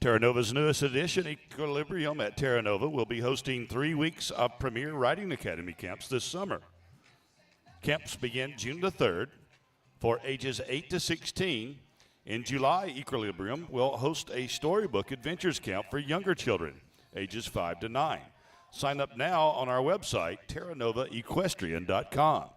TerraNova's newest edition, Equilibrium at TerraNova, will be hosting 3 weeks of premier Riding Academy camps this summer. Camps begin June the 3rd for ages 8 to 16. In July, Equilibrium will host a storybook adventures camp for younger children, ages 5 to 9. Sign up now on our website, TerraNovaEquestrian.com.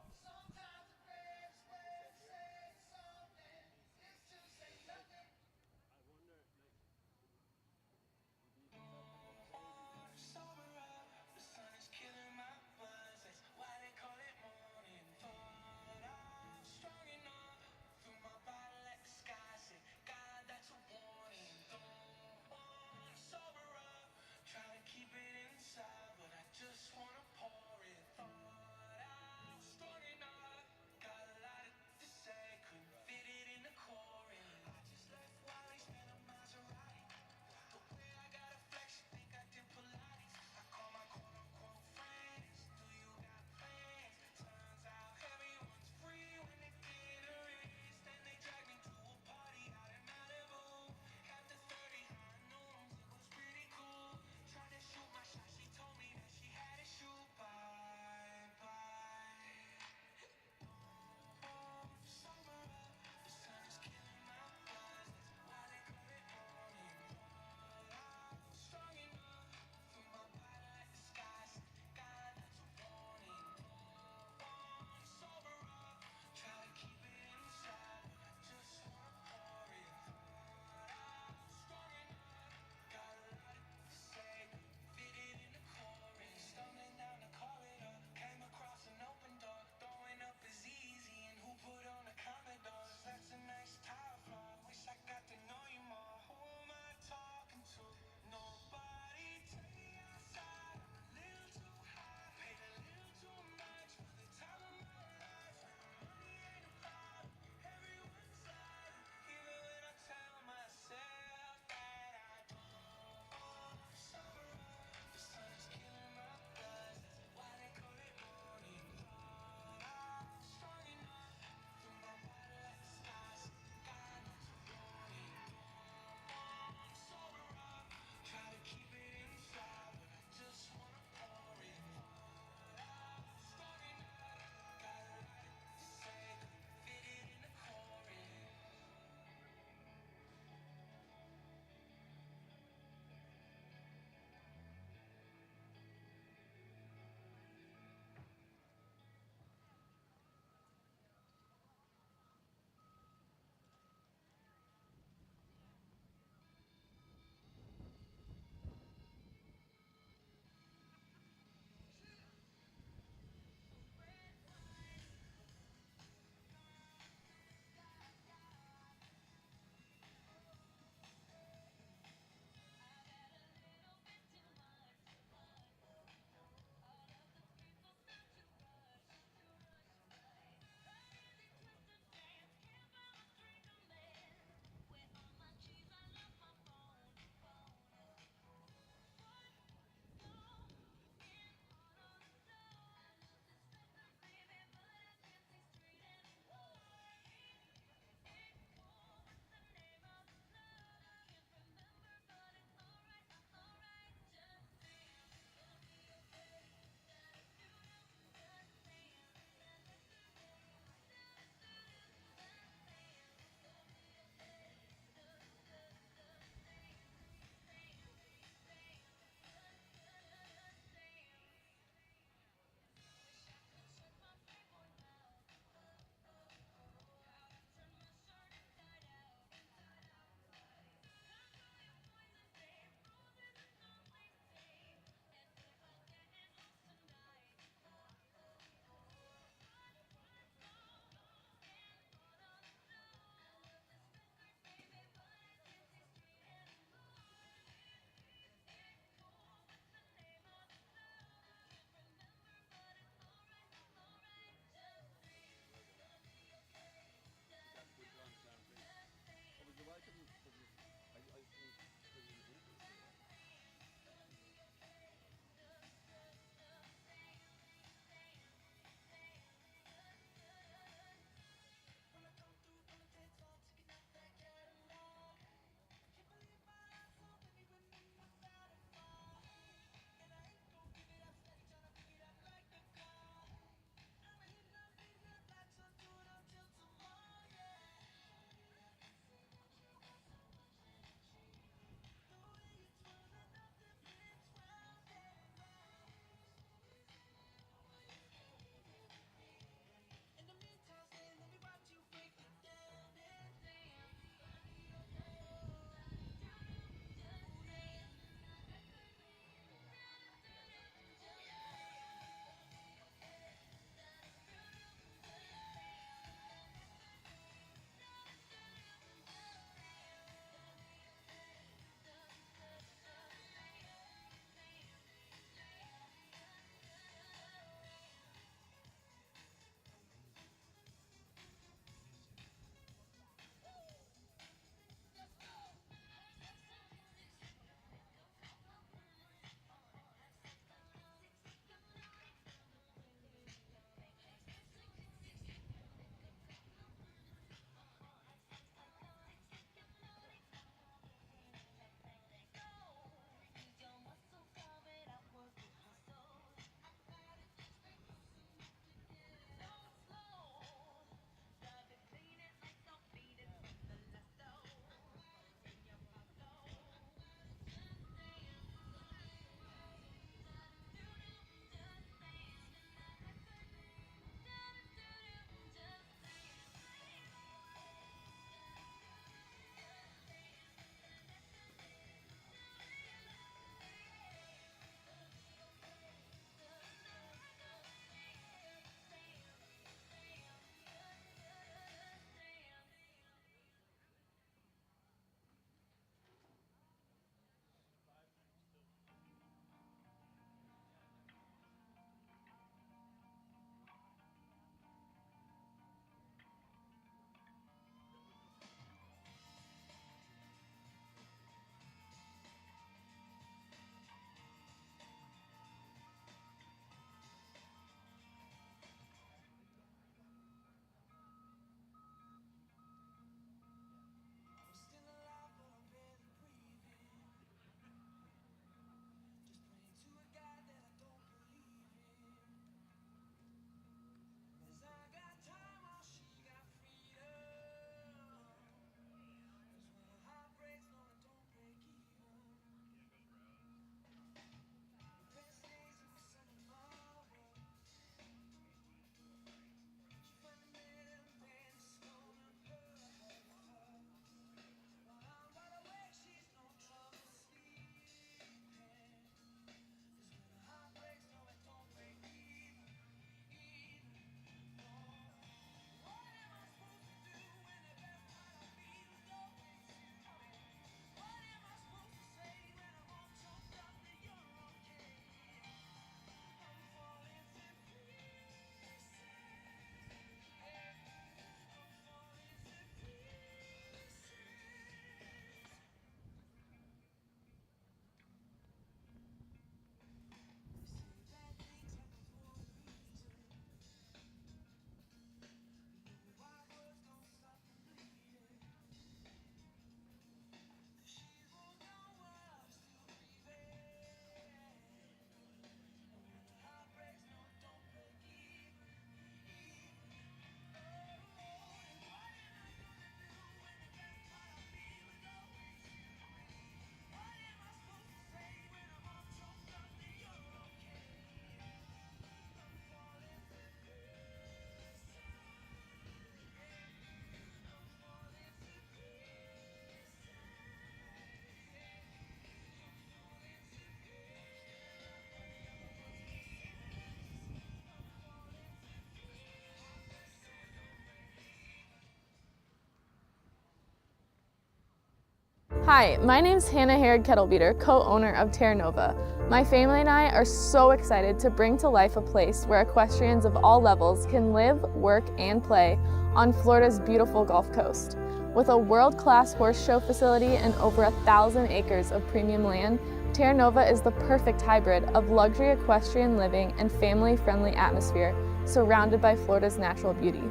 Hi, my name's Hannah Herod Kettlebeater, co-owner of TerraNova. My family and I are so excited to bring to life a place where equestrians of all levels can live, work, and play on Florida's beautiful Gulf Coast. With a world-class horse show facility and over 1,000 acres of premium land, TerraNova is the perfect hybrid of luxury equestrian living and family-friendly atmosphere surrounded by Florida's natural beauty.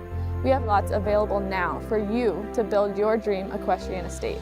We have lots available now for you to build your dream equestrian estate.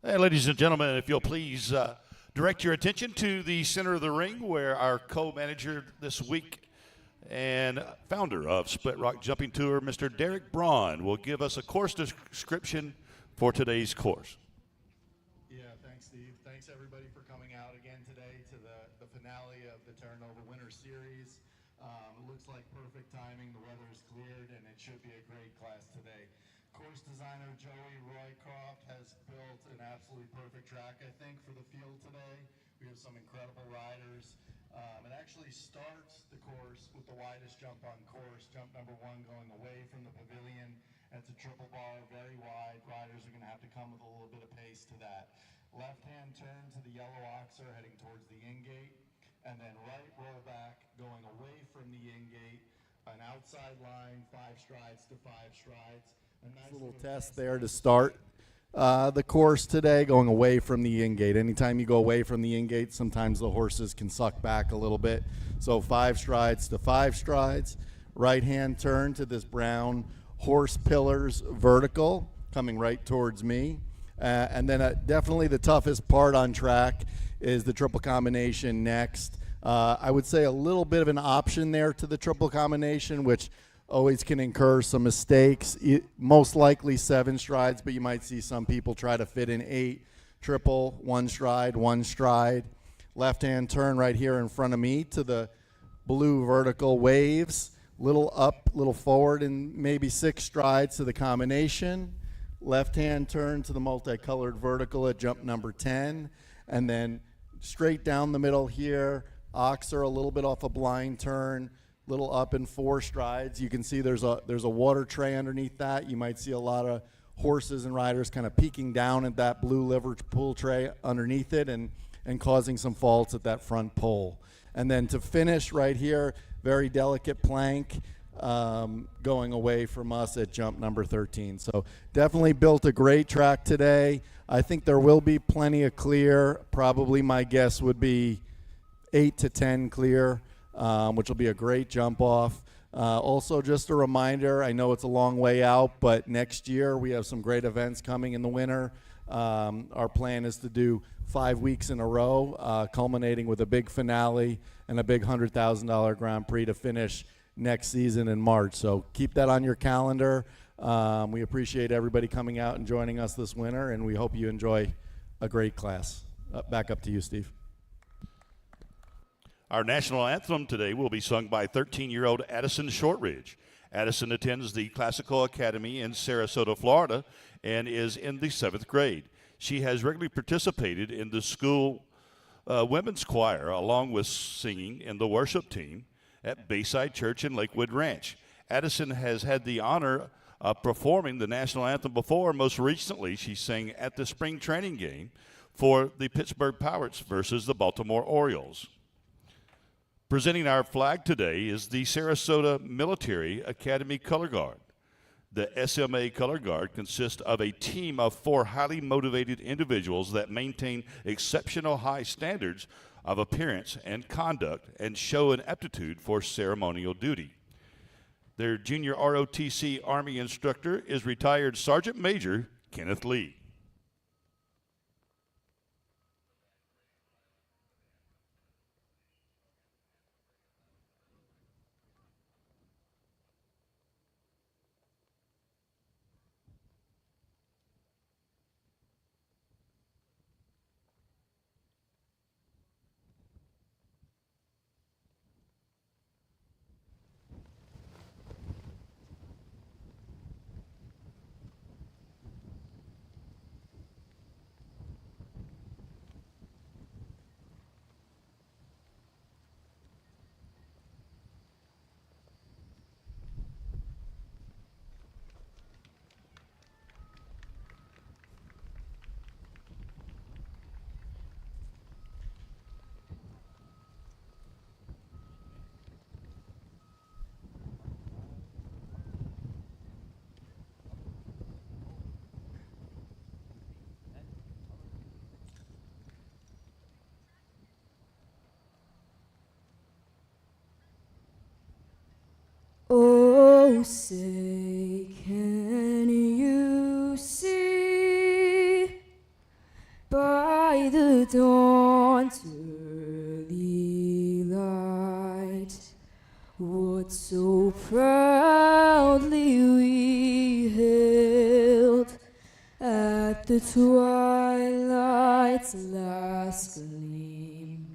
Hey, ladies and gentlemen, if you'll please direct your attention to the center of the ring where our co-manager this week and founder of Split Rock Jumping Tour, Mr. Derek Braun, will give us a course description for today's course. Yeah, thanks, Steve. Thanks, everybody, for coming out again today to the finale of the TerraNova Winter Series. It looks like perfect timing. The weather is cleared, and it should be a great class today. Course designer Joey Roycroft has built an absolutely perfect track, I think, for the field today. We have some incredible riders. It actually starts the course with the widest jump on course, jump number 1 going away from the pavilion. That's a triple bar, very wide. Riders are going to have to come with a little bit of pace to that. Left-hand turn to the yellow oxer heading towards the in-gate, and then right roll back going away from the in-gate, an outside line, 5 strides to 5 strides. A nice little test there to start the course today, going away from the in-gate. Anytime you go away from the in-gate, sometimes the horses can suck back a little bit. So 5 strides to 5 strides. Right-hand turn to this brown horse pillars vertical, coming right towards me. And then definitely the toughest part on track is the triple combination next. I would say a little bit of an option there to the triple combination, which always can incur some mistakes. Most likely 7 strides, but you might see some people try to fit in 8. Triple, 1 stride, 1 stride. Left-hand turn right here in front of me to the blue vertical waves. Little up, little forward, and maybe 6 strides to the combination. Left-hand turn to the multicolored vertical at jump number 10. And then straight down the middle here, oxer a little bit off a blind turn, little up in 4 strides. You can see there's a water tray underneath that. You might see a lot of horses and riders kind of peeking down at that blue Liverpool tray underneath it and causing some faults at that front pole. And then to finish right here, very delicate plank going away from us at jump number 13. So definitely built a great track today. I think there will be plenty of clear. Probably my guess would be 8 to 10 clear, which will be a great jump off. Also, just a reminder, I know it's a long way out, but next year we have some great events coming in the winter. Our plan is to do 5 weeks in a row, culminating with a big finale and a big $100,000 Grand Prix to finish next season in March. So keep that on your calendar. We appreciate everybody coming out and joining us this winter, and we hope you enjoy a great class. Back up to you, Steve. Our national anthem today will be sung by 13-year-old Addison Shortridge. Addison attends the Classical Academy in Sarasota, Florida, and is in the 7th grade. She has regularly participated in the school women's choir, along with singing in the worship team at Bayside Church and Lakewood Ranch. Addison has had the honor of performing the national anthem before. Most recently, she sang at the spring training game for the Pittsburgh Pirates versus the Baltimore Orioles. Presenting our flag today is the Sarasota Military Academy Color Guard. The SMA Color Guard consists of a team of 4 highly motivated individuals that maintain exceptional high standards of appearance and conduct and show an aptitude for ceremonial duty. Their junior ROTC Army instructor is retired Sergeant Major Kenneth Lee. Oh, say, can you see by the dawn's early light what so proudly we hailed at the twilight's last gleaming,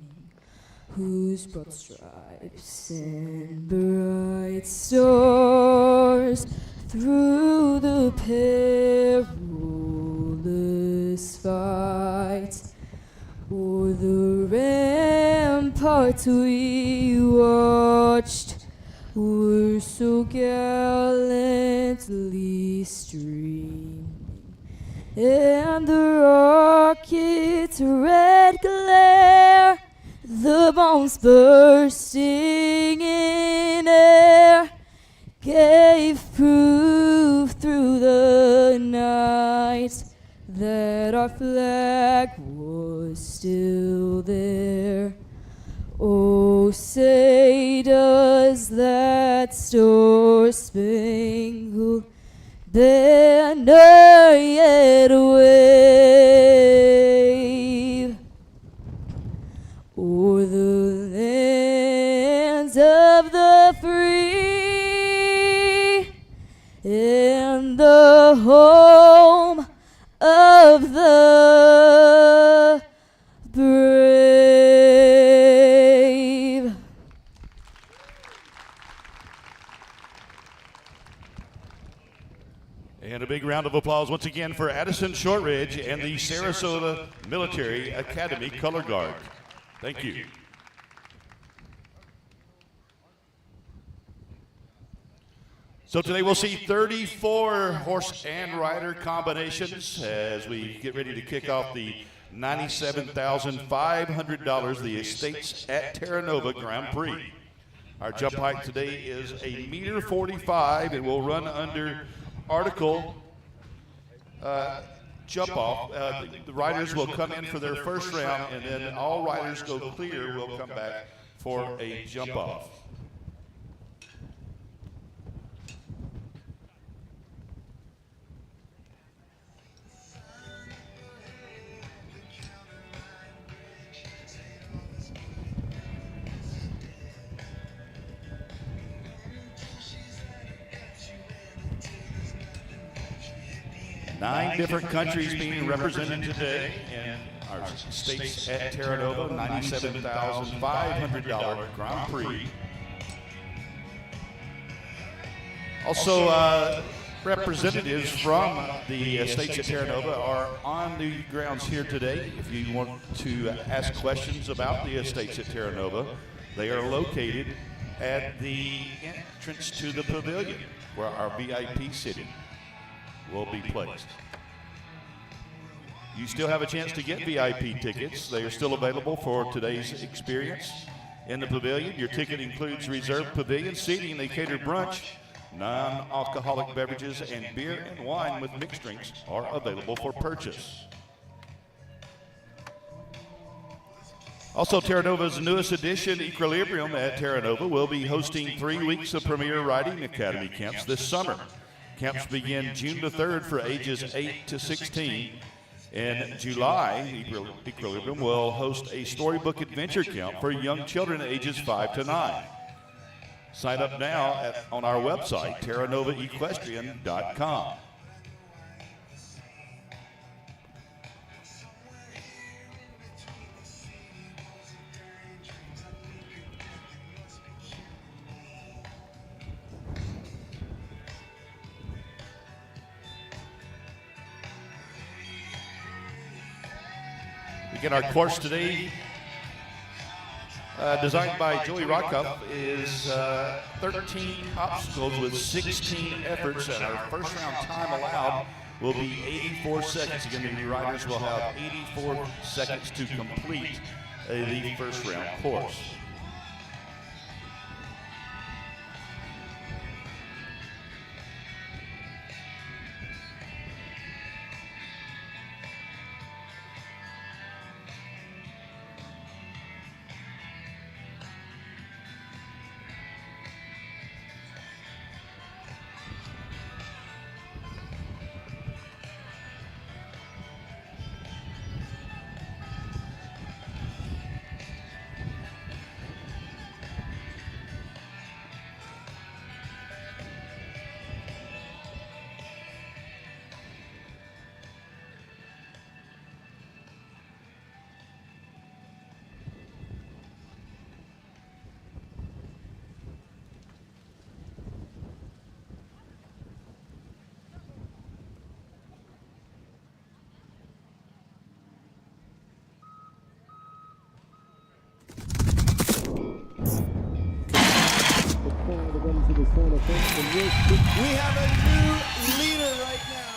whose broad stripes and bright stars through the perilous fight o'er the ramparts we watched were so gallantly streaming, and the rocket's red glare, the bombs bursting in air, gave proof through the night that our flag was still there. Oh, say does that star-spangled banner yet wave o'er the land the home of the brave. And a big round of applause once again for Addison Shortridge and the Sarasota Military Academy Color Guard. Thank you. So today we'll see 34 horse and rider combinations as we get ready to kick off the $97,500, the Estates at TerraNova Grand Prix. Our jump height today is a meter 45 and will run under article jump off. The riders will come in for their first round, and then all riders go clear will come back for a jump off. Nine different countries being represented today in our States at TerraNova $97,500 Grand Prix. Also, representatives from the States at TerraNova are on the grounds here today. If you want to ask questions about the Estates at TerraNova, they are located at the entrance to the pavilion where our VIP sitting will be placed. You still have a chance to get VIP tickets. They are still available for today's experience in the pavilion. Your ticket includes reserved pavilion seating, a catered brunch, non-alcoholic beverages, and beer and wine with mixed drinks are available for purchase. Also, TerraNova's newest edition, Equilibrium at TerraNova, will be hosting 3 weeks of Premier Riding Academy camps this summer. Camps begin June the 3rd for ages 8 to 16. In July, Equilibrium will host a storybook adventure camp for young children ages 5 to 9. Sign up now on our website, TerraNovaEquestrian.com. Again, our course today, designed by Joey Rockoff, is 13 obstacles with 16 efforts, and our first round time allowed will be 84 seconds. Again, the riders will have 84 seconds to complete the first round course. We have a new leader right now.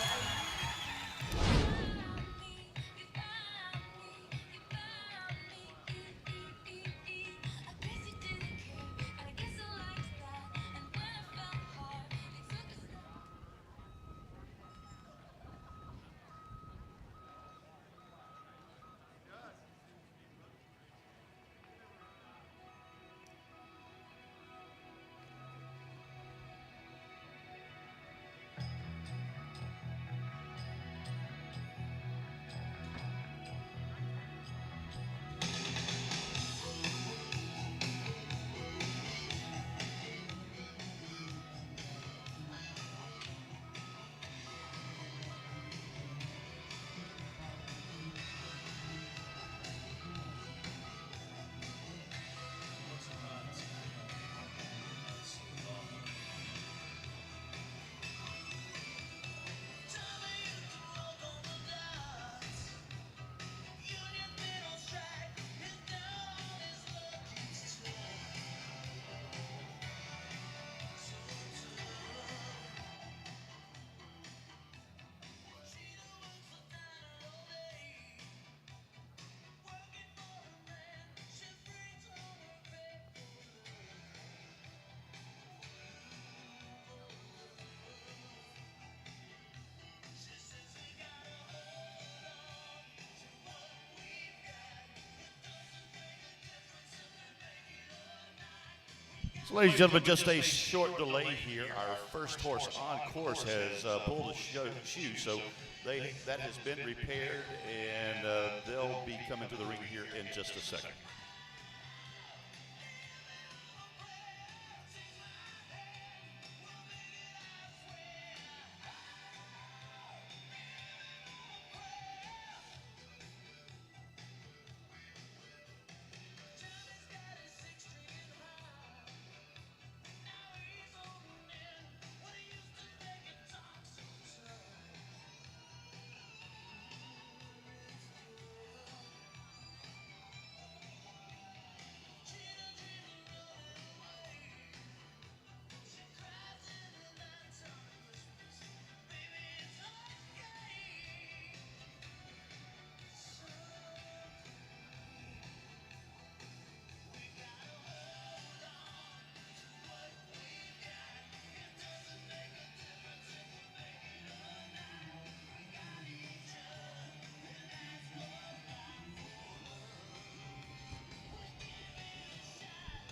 So, ladies and gentlemen, just a short delay here. Our first horse on course has pulled a shoe, so that has been repaired, and they'll be coming to the ring here in just a second.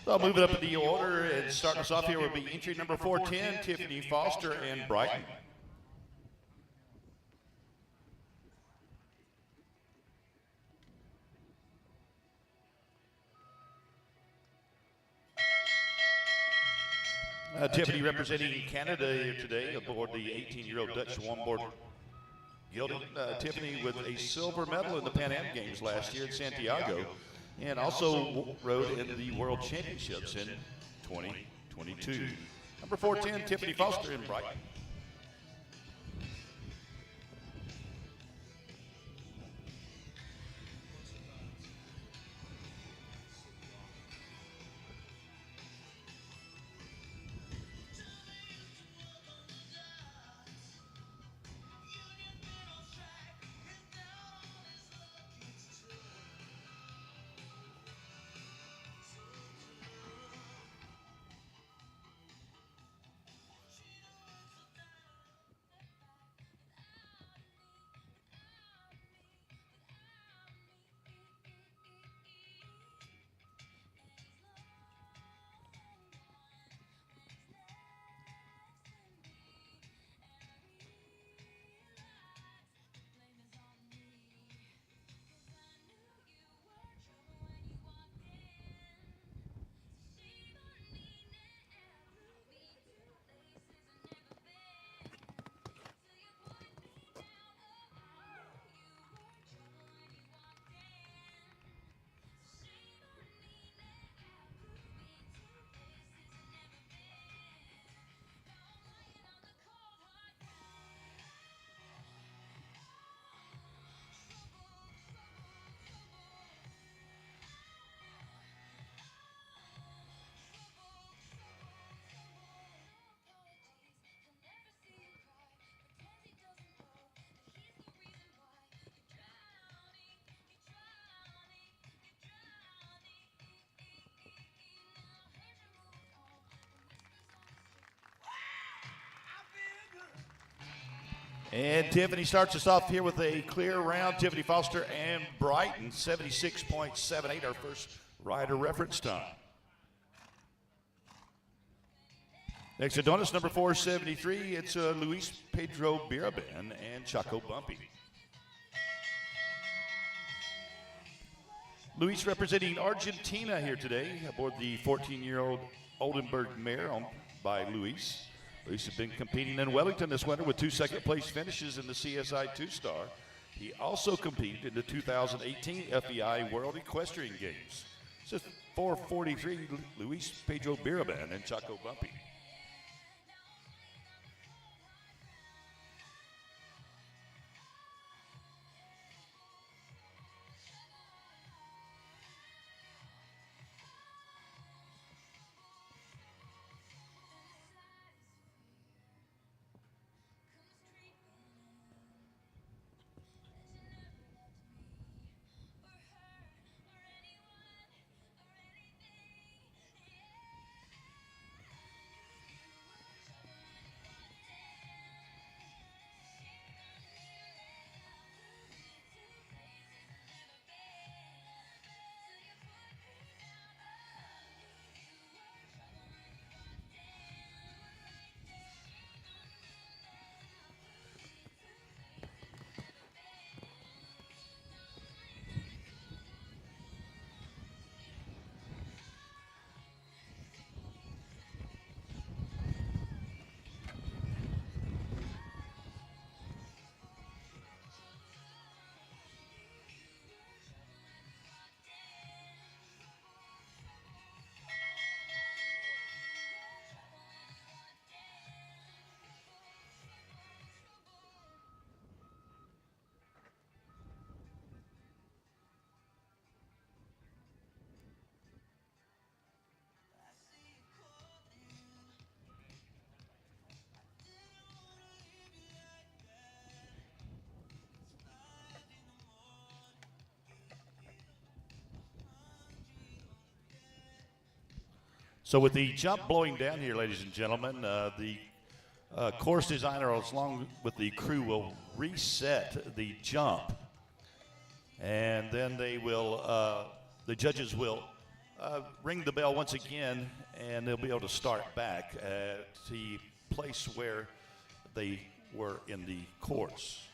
So moving up in the order and starting us off here will be entry number 410, Tiffany Foster and Brighton. Tiffany representing Canada here today aboard the 18-year-old Dutch one-board gelding. Tiffany with a silver medal in the Pan Am Games last year in Santiago, and also rode in the World Championships in 2022. Number 410, Tiffany Foster in Brighton. And Tiffany starts us off here with a clear round. Tiffany Foster and Brighton, 76.78, our first rider reference time. Next to Donis, number 473, it's Luis Pedro Biraben and Chaco Bumpy. Luis representing Argentina here today aboard the 14-year-old Oldenburg mare owned by Luis. Luis has been competing in Wellington this winter with 2 second-place finishes in the CSI Two-Star. He also competed in the 2018 FEI World Equestrian Games. This is 443, Luis Pedro Biraben and Chaco Bumpy. So with the jump blowing down here, ladies and gentlemen, the course designer along with the crew will reset the jump. And then they will, the judges will ring the bell once again, and they'll be able to start back at the place where they were in the course.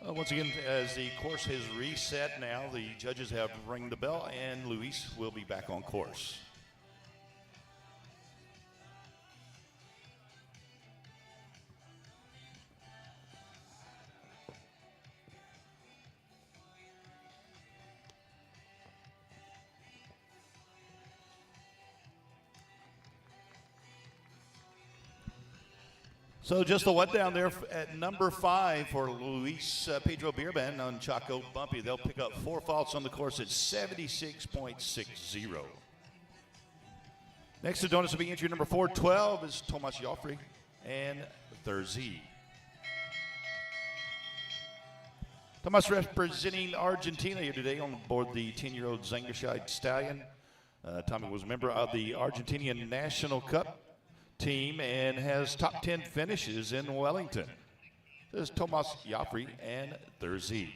Once again, as the course has reset now, the judges have rung the bell, and Luis will be back on course. So just the one down there at number 5 for Luis Pedro Beerban on Chaco Bumpy. They'll pick up 4 faults on the course at 76.60. Next to Donuts will be entry number 412 is Tomas Joffrey and Thursey. Tomas representing Argentina here today on board the 10-year-old Zangerscheid Stallion. Tommy was a member of the Argentinian National Cup team and has top 10 finishes in Wellington. This is Tomas Joffrey and Thursey.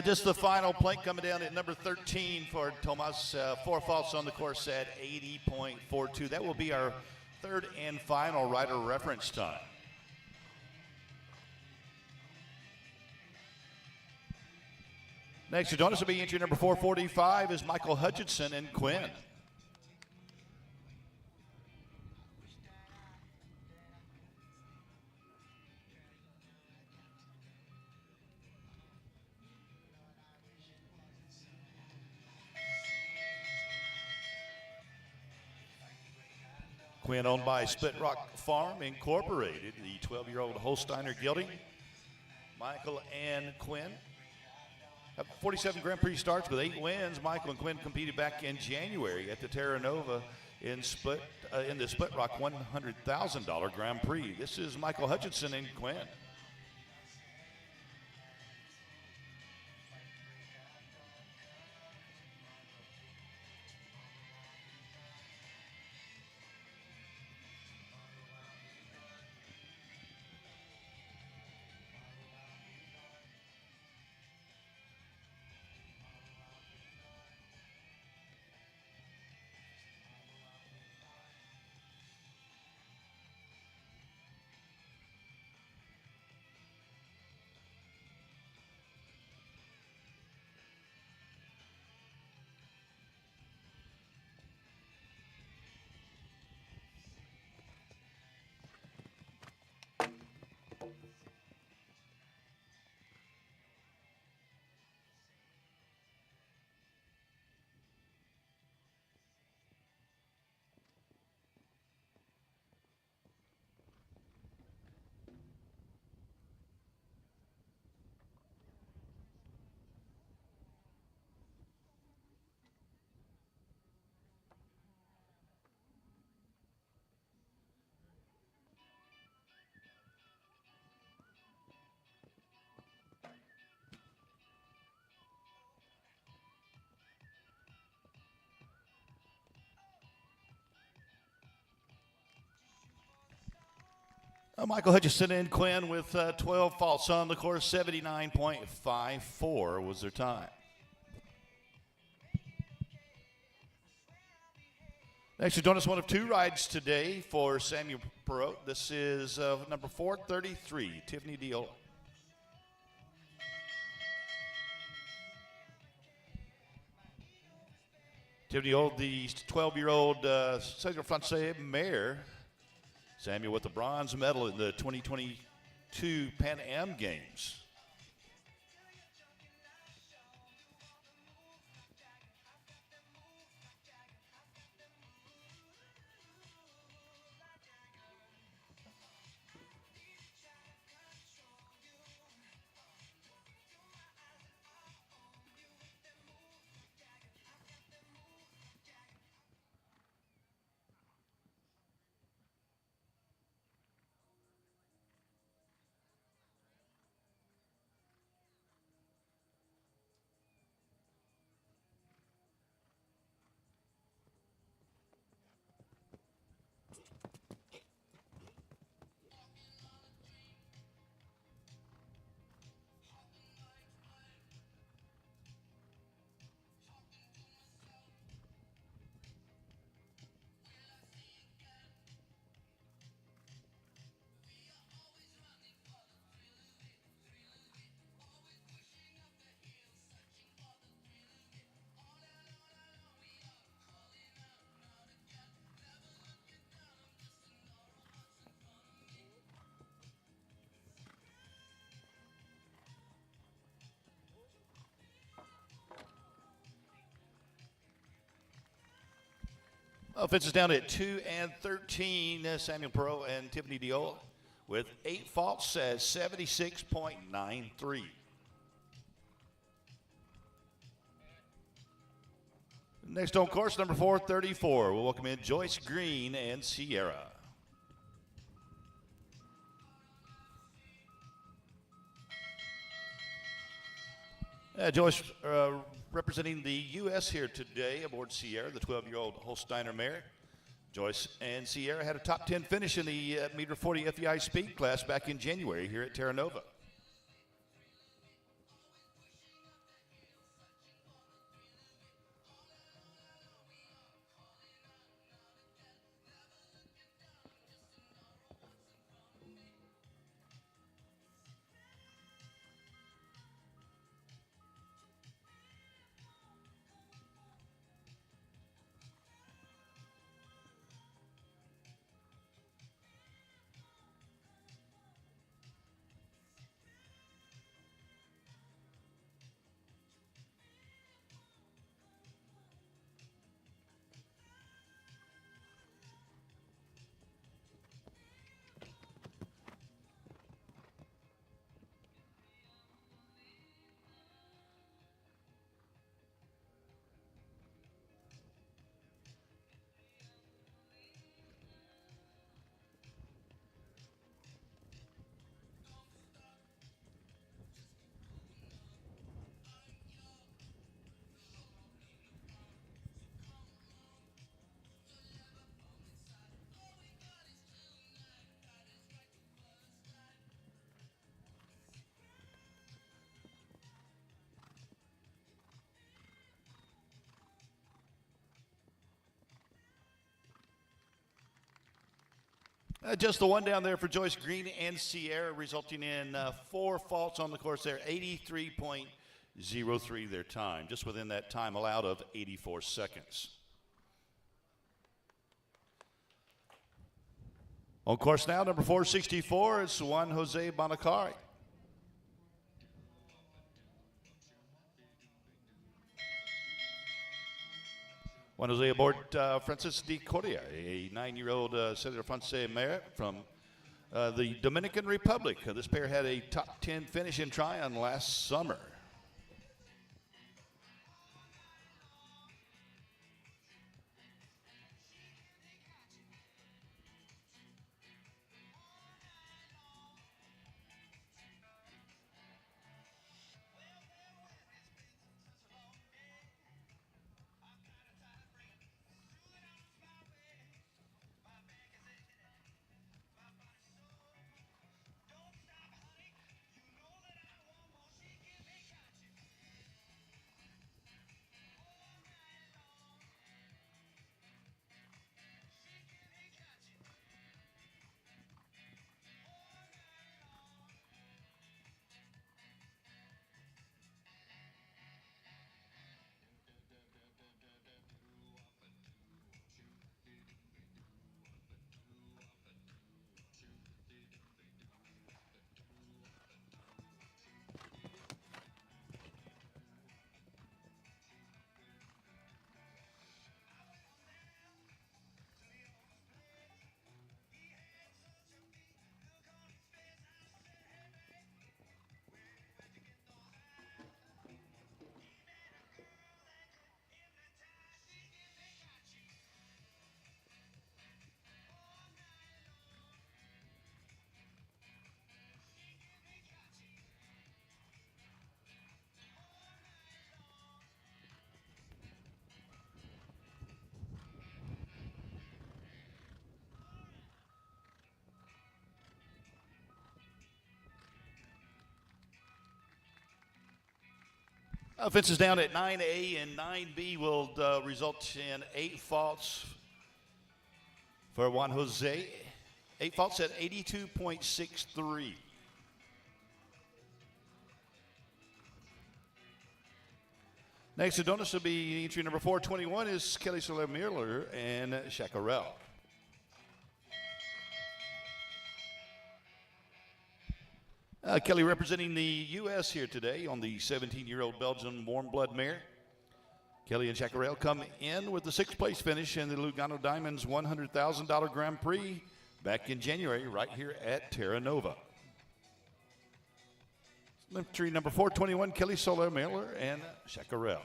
Just the final plank coming down at number 13 for Tomas. 4 faults on the course at 80.42. That will be our third and final rider reference time. Next to join us will be entry number 445 is Michael Hutchinson and Quinn. Quinn owned by Split Rock Farm Incorporated, the 12-year-old Holsteiner gelding. Michael and Quinn have 47 Grand Prix starts with 8 wins. Michael and Quinn competed back in January at the TerraNova in the Split Rock $100,000 Grand Prix. This is Michael Hutchinson and Quinn. Michael Hutchinson and Quinn with 12 faults on the course. 79.54 was their time. Next, you join us one of two rides today for Samuel Perot. This is number 433, Tiffany Deal. Tiffany Old, the 12-year-old Saison Francais mare. Samuel with the bronze medal in the 2022 Pan Am Games. Fences down at 2 and 13. Samuel Perot and Tiffany Diol with 8 faults at 76.93. Next on course, number 434. We'll welcome in Joyce Green and Sierra. Joyce representing the U.S. here today aboard Sierra, the 12-year-old Holsteiner mare. Joyce and Sierra had a top 10 finish in the meter 40 FEI speed class back in January here at TerraNova. Just the one down there for Joyce Green and Sierra, resulting in 4 faults on the course there. 83.03 their time, just within that time allowed of 84 seconds. On course now, number 464 is Juan Jose Bonacari. Juan Jose aboard Francis de Cordia, a 9-year-old Senator Fonse Merit from the Dominican Republic. This pair had a top 10 finish in Tryon last summer. Fences down at 9A and 9B will result in 8 faults for Juan Jose. 8 faults at 82.63. Next to Donis will be entry number 421 is Kelly Soler Mueller and Chacarel. Kelly representing the U.S. here today on the 17-year-old Belgian warm blood mare. Kelly and Chacarel come in with the 6th place finish in the Lugano Diamonds $100,000 Grand Prix back in January right here at TerraNova. Entry number 421, Kelly Soler Miller and Chacarel.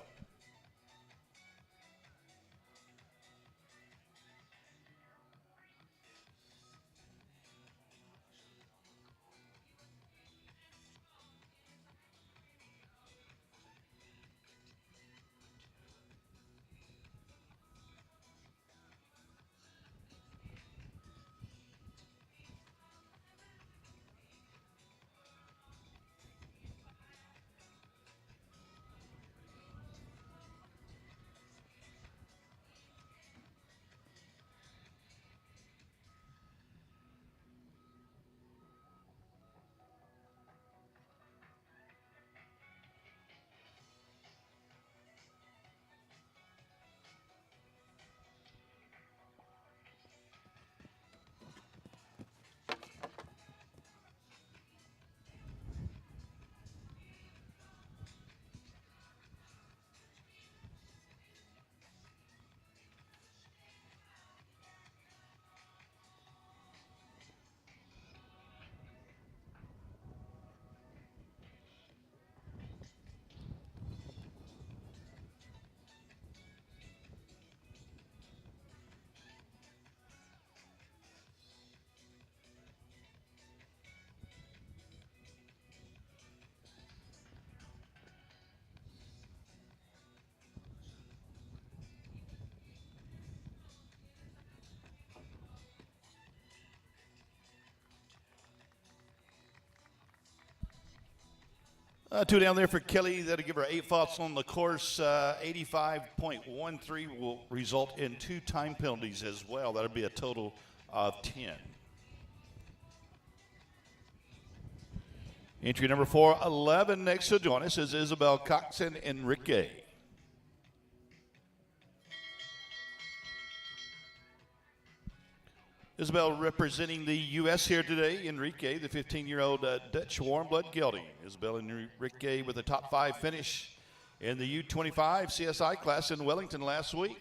Two down there for Kelly. That'll give her 8 faults on the course. 85.13 will result in 2 time penalties as well. That'll be a total of 10. Entry number 411 next to join us is Isabel Cox and Enrique. Isabel representing the U.S. here today. Enrique, the 15-year-old Dutch warm blood gelding. Isabel and Enrique with a top 5 finish in the U25 CSI class in Wellington last week.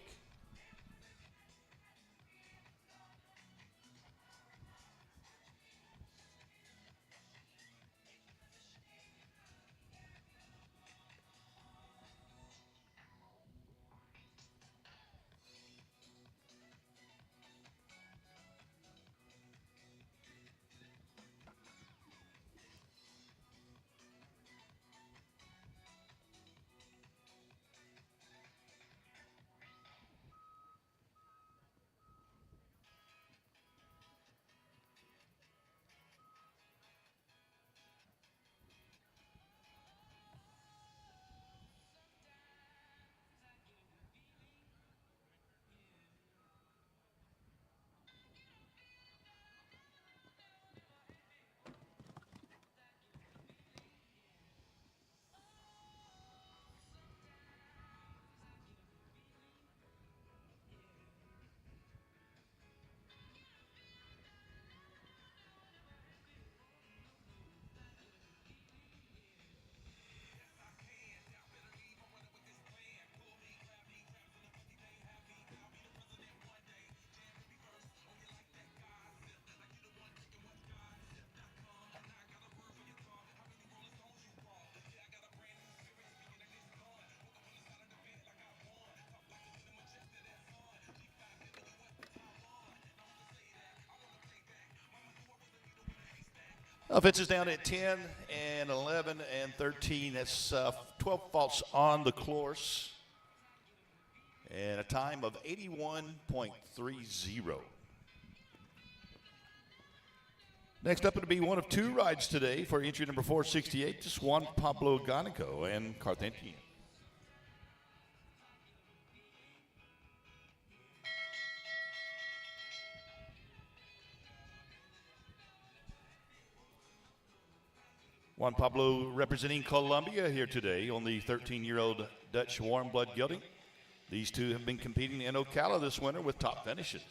Offenses down at 10 and 11 and 13. That's 12 faults on the course. And a time of 81.30. Next up, it'll be one of 2 rides today for entry number 468, just Juan Pablo Ganico and Carthentian. Juan Pablo representing Colombia here today on the 13-year-old Dutch warm blood gelding. These two have been competing in Ocala this winter with top finishes.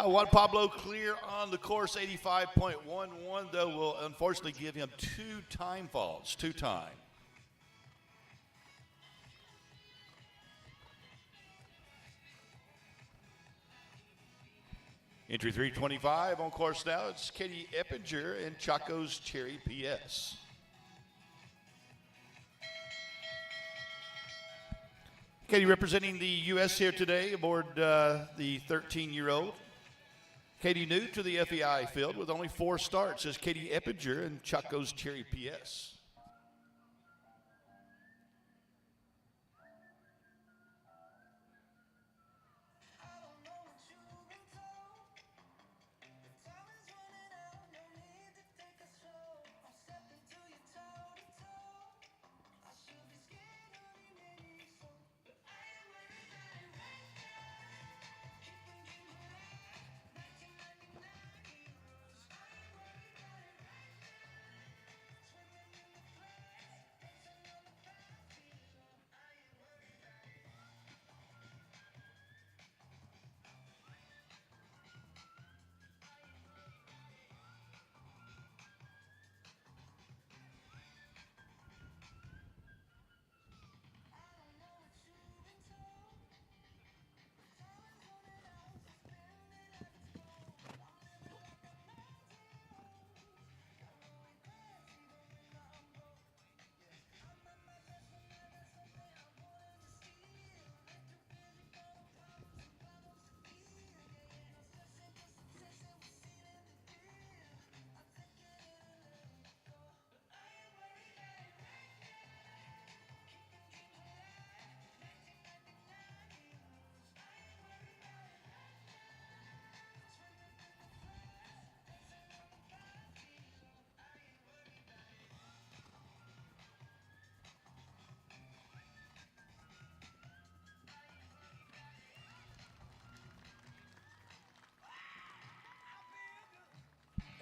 Juan Pablo clear on the course, 85.11, though will unfortunately give him 2 time faults, 2 time. Entry 325 on course now. It's Katie Eppinger and Chaco's Cherry PS. Katie representing the U.S. here today aboard the 13-year-old Katie new to the FEI field with only 4 starts is Katie Eppinger and Chaco's Cherry PS.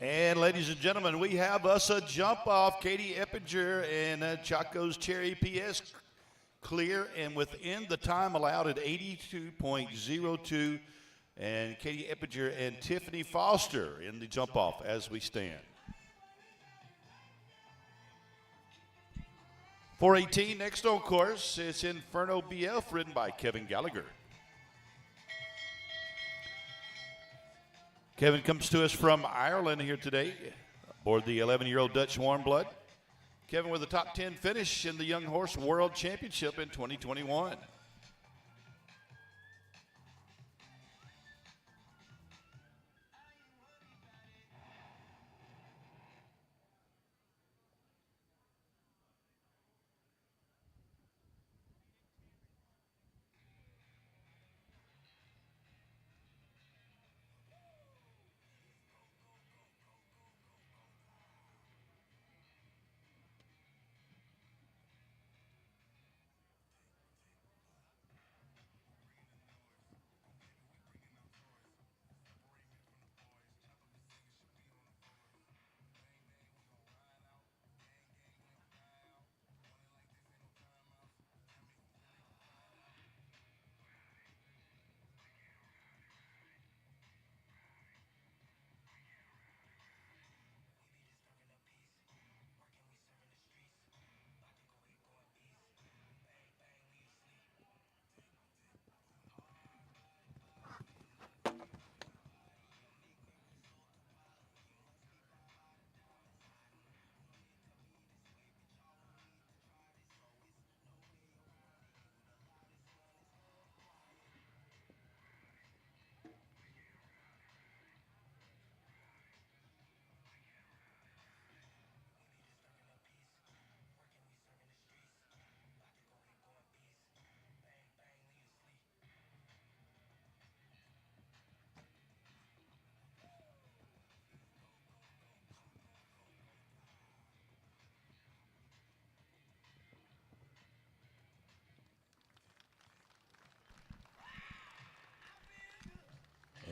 And ladies and gentlemen, we have us a jump off. Katie Eppinger and Chaco's Cherry PS clear and within the time allowed at 82.02. And Katie Eppinger and Tiffany Foster in the jump off as we stand. 418 next on course. It's Inferno BF ridden by Kevin Gallagher. Kevin comes to us from Ireland here today aboard the 11-year-old Dutch Warm Blood. Kevin with a top 10 finish in the Young Horse World Championship in 2021.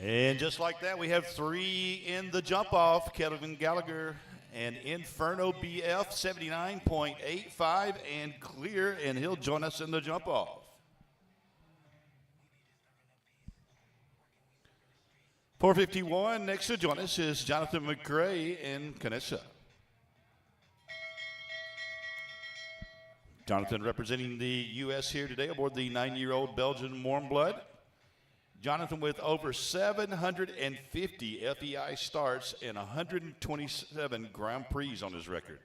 And just like that, we have 3 in the jump off. Kevin Gallagher and Inferno BF 79.85 and clear, and he'll join us in the jump off. 451 next to join us is Jonathan McRae and Canessa. Jonathan representing the U.S. here today aboard the 9-year-old Belgian Warm Blood. Jonathan with over 750 FEI starts and 127 Grand Prix on his record.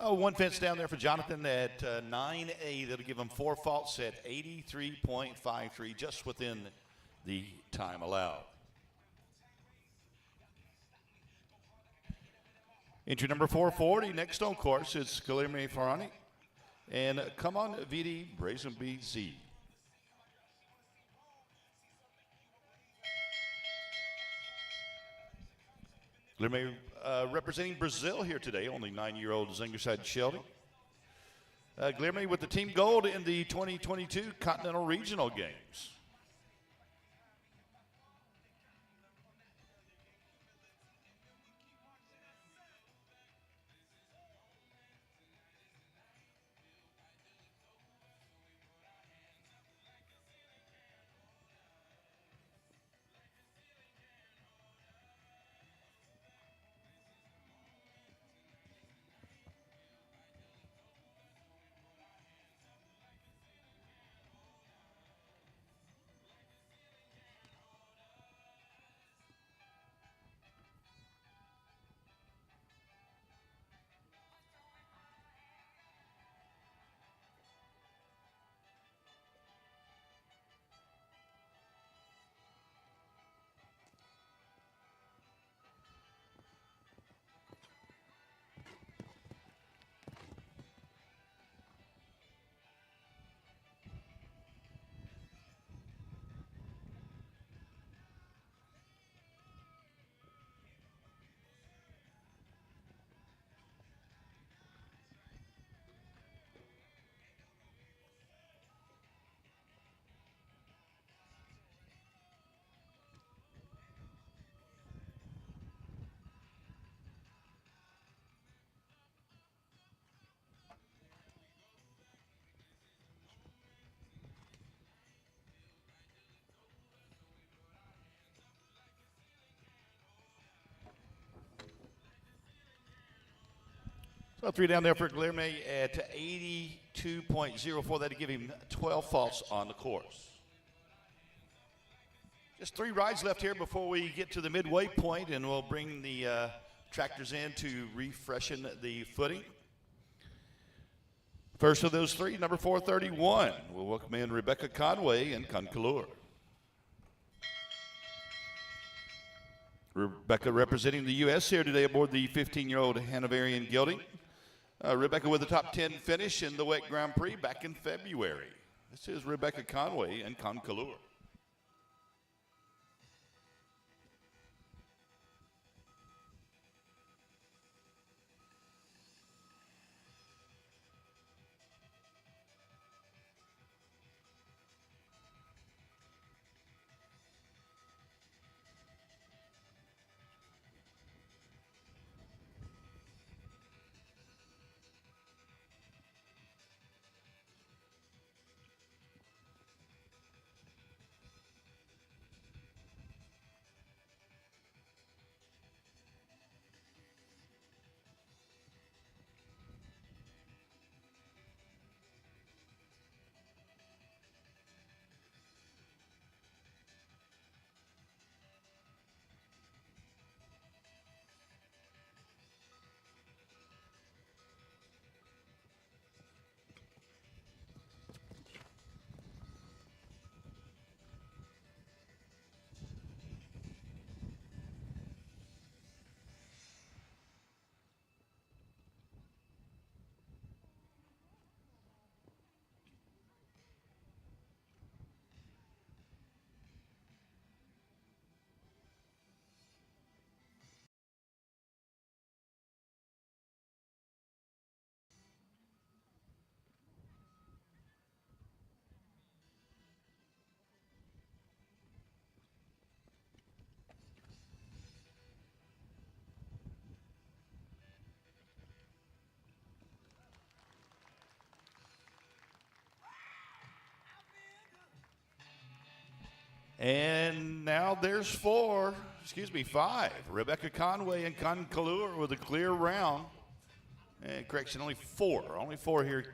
One fence down there for Jonathan at 9A. That'll give him 4 faults at 83.53, just within the time allowed. Entry number 440, next on course is Guilherme Farani. And come on, VD Brazen BZ. Guilherme representing Brazil here today, only 9-year-old Zingerside Sheldon. Guilherme with the team gold in the 2022 Continental Regional Games. So 3 down there for Guilherme at 82.04. That'll give him 12 faults on the course. Just 3 rides left here before we get to the midway point, and we'll bring the tractors in to refreshen the footing. First of those 3, number 431. We'll welcome in Rebecca Conway and Concolor. Rebecca representing the U.S. here today aboard the 15-year-old Hanoverian Gelding. Rebecca with a top 10 finish in the WEC Grand Prix back in February. This is Rebecca Conway and Concolor. And now there's 5. Rebecca Conway and Concolor with a clear round. And correction, only 4. Only 4 here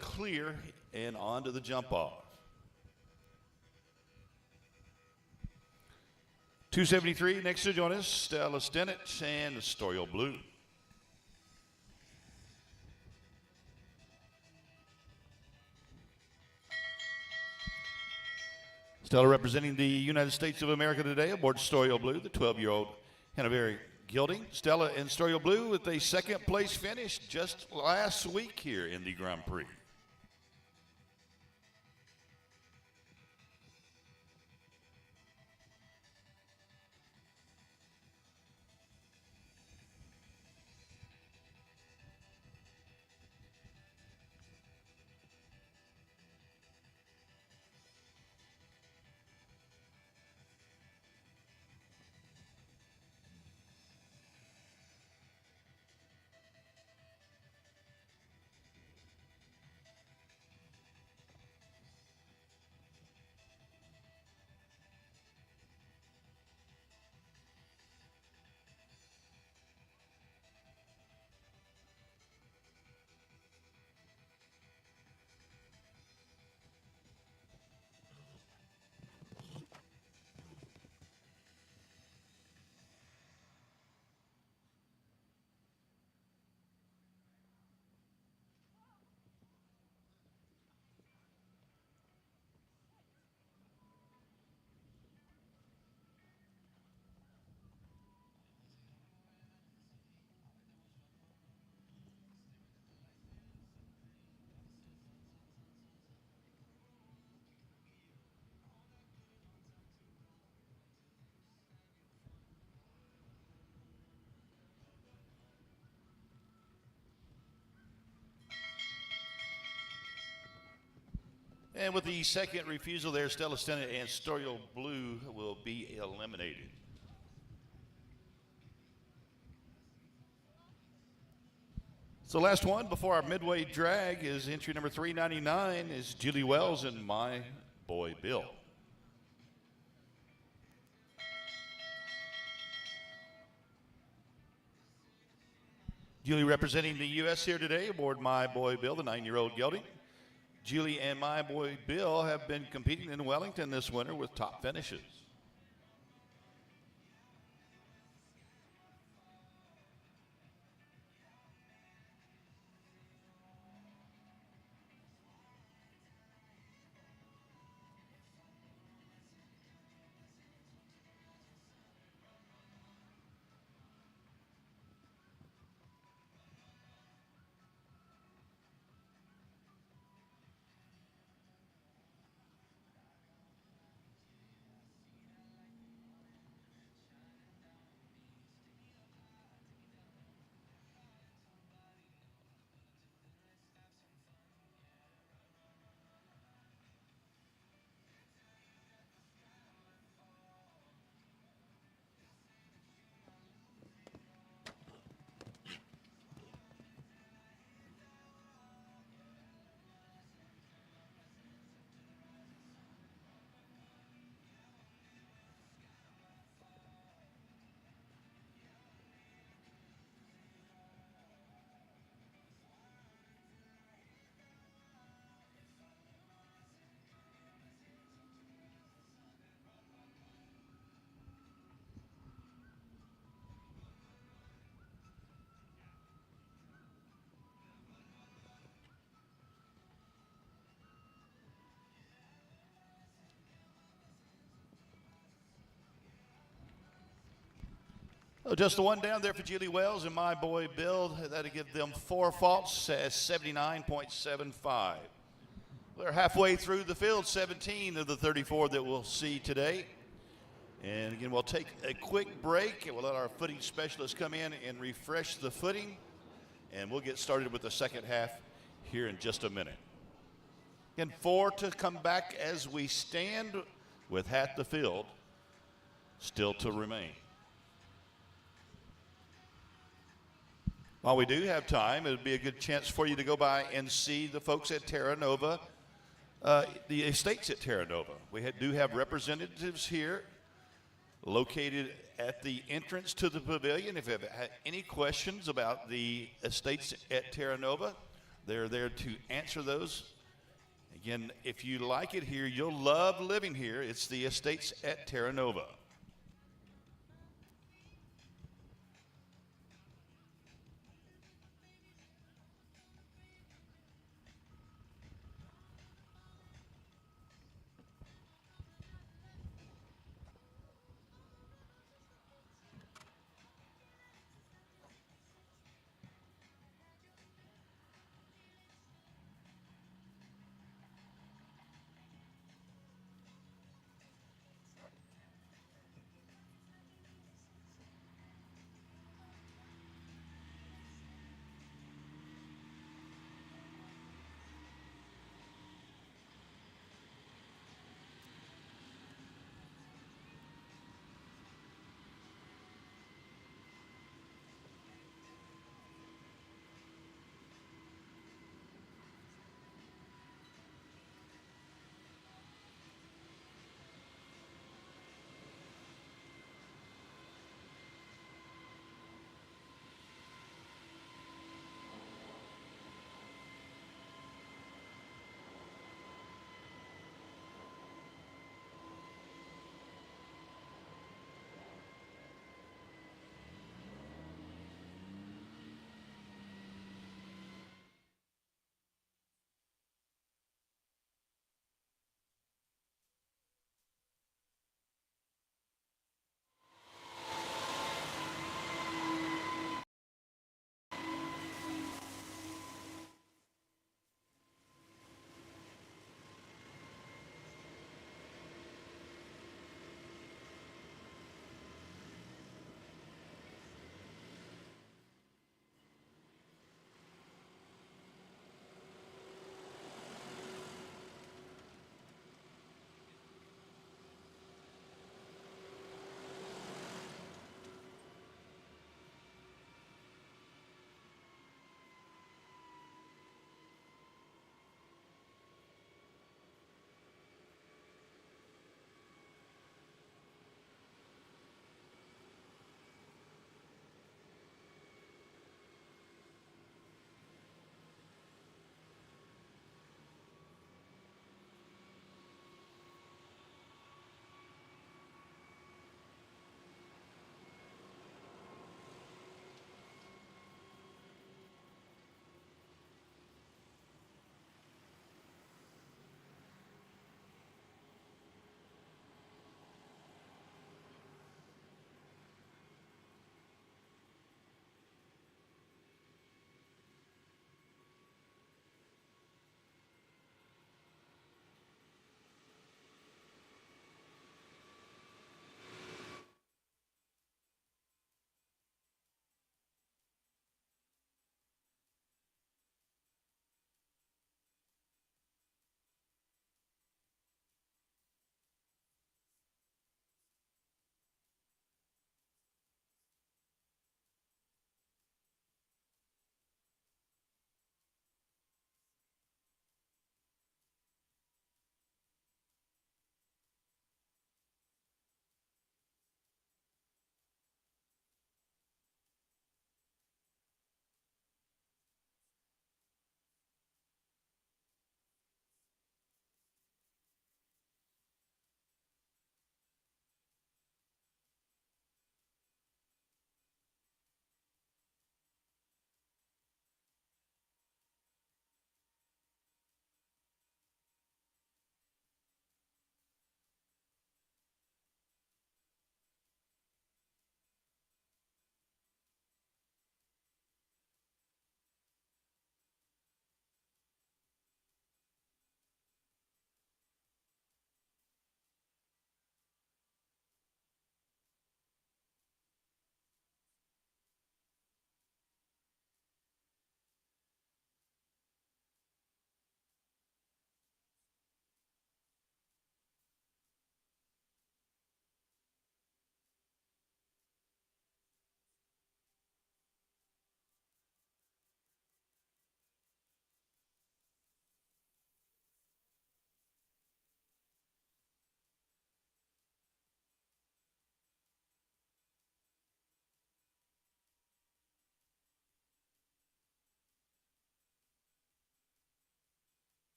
clear and on to the jump off. 273 next to join us, Stella Stennett and Storial Blue. Stella representing the United States of America today aboard Storio Blue, the 12-year-old Hanoveri gelding. Stella in Storio Blue with a second place finish just last week here in the Grand Prix. And with the second refusal there, Stella Stena and Storio Blue will be eliminated. So last one before our midway drag is entry number 399 is Julie Wells and My Boy Bill. Julie representing the U.S. here today aboard My Boy Bill, the 9-year-old gelding. Julie and My Boy Bill have been competing in Wellington this winter with top finishes. Oh, just the one down there for Julie Wells and My Boy Bill. That'll give them 4 faults at 79.75. They're halfway through the field, 17 of the 34 that we'll see today. And again, we'll take a quick break and we'll let our footing specialist come in and refresh the footing. And we'll get started with the second half here in just a minute. Again, 4 to come back as we stand with half the field still to remain. While we do have time, it would be a good chance for you to go by and see the folks at TerraNova, the estates at TerraNova. We do have representatives here located at the entrance to the pavilion. If you have had any questions about the estates at TerraNova, they're there to answer those. Again, if you like it here, you'll love living here. It's the estates at TerraNova.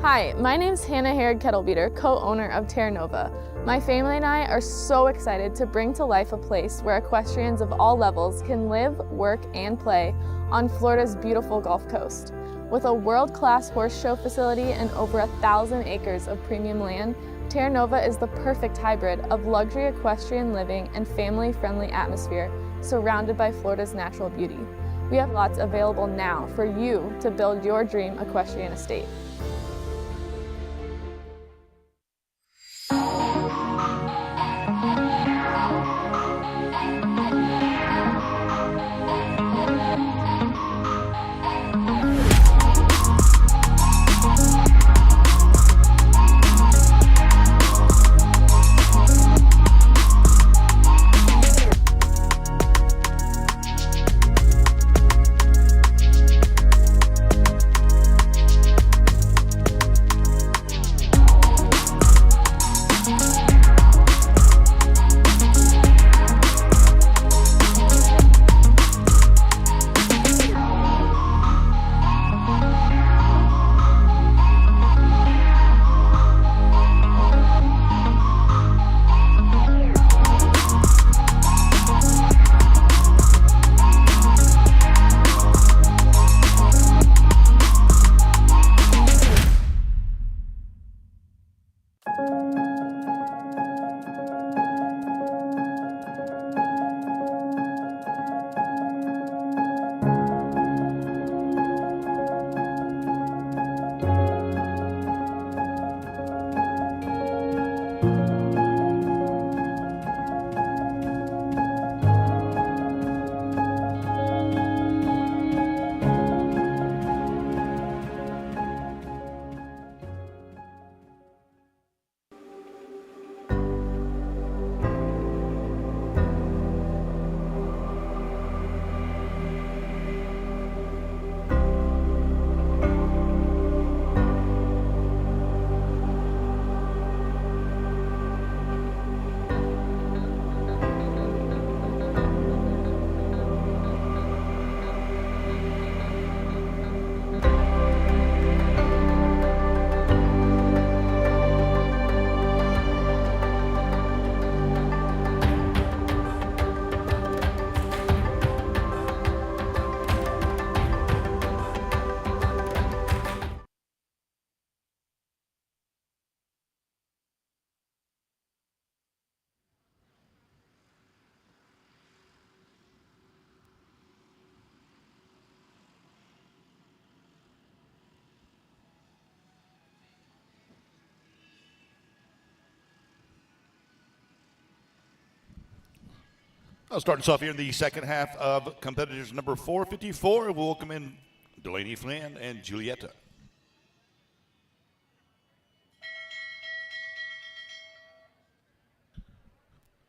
Hi, my name's Hannah Herod Kettlebeater, co-owner of TerraNova. My family and I are so excited to bring to life a place where equestrians of all levels can live, work, and play on Florida's beautiful Gulf Coast. With a world-class horse show facility and over 1,000 acres of premium land, TerraNova is the perfect hybrid of luxury equestrian living and family-friendly atmosphere surrounded by Florida's natural beauty. We have lots available now for you to build your dream equestrian estate. I'll start us off here in the second half of competitors number 454. We'll welcome in Delaney Flynn and Julietta.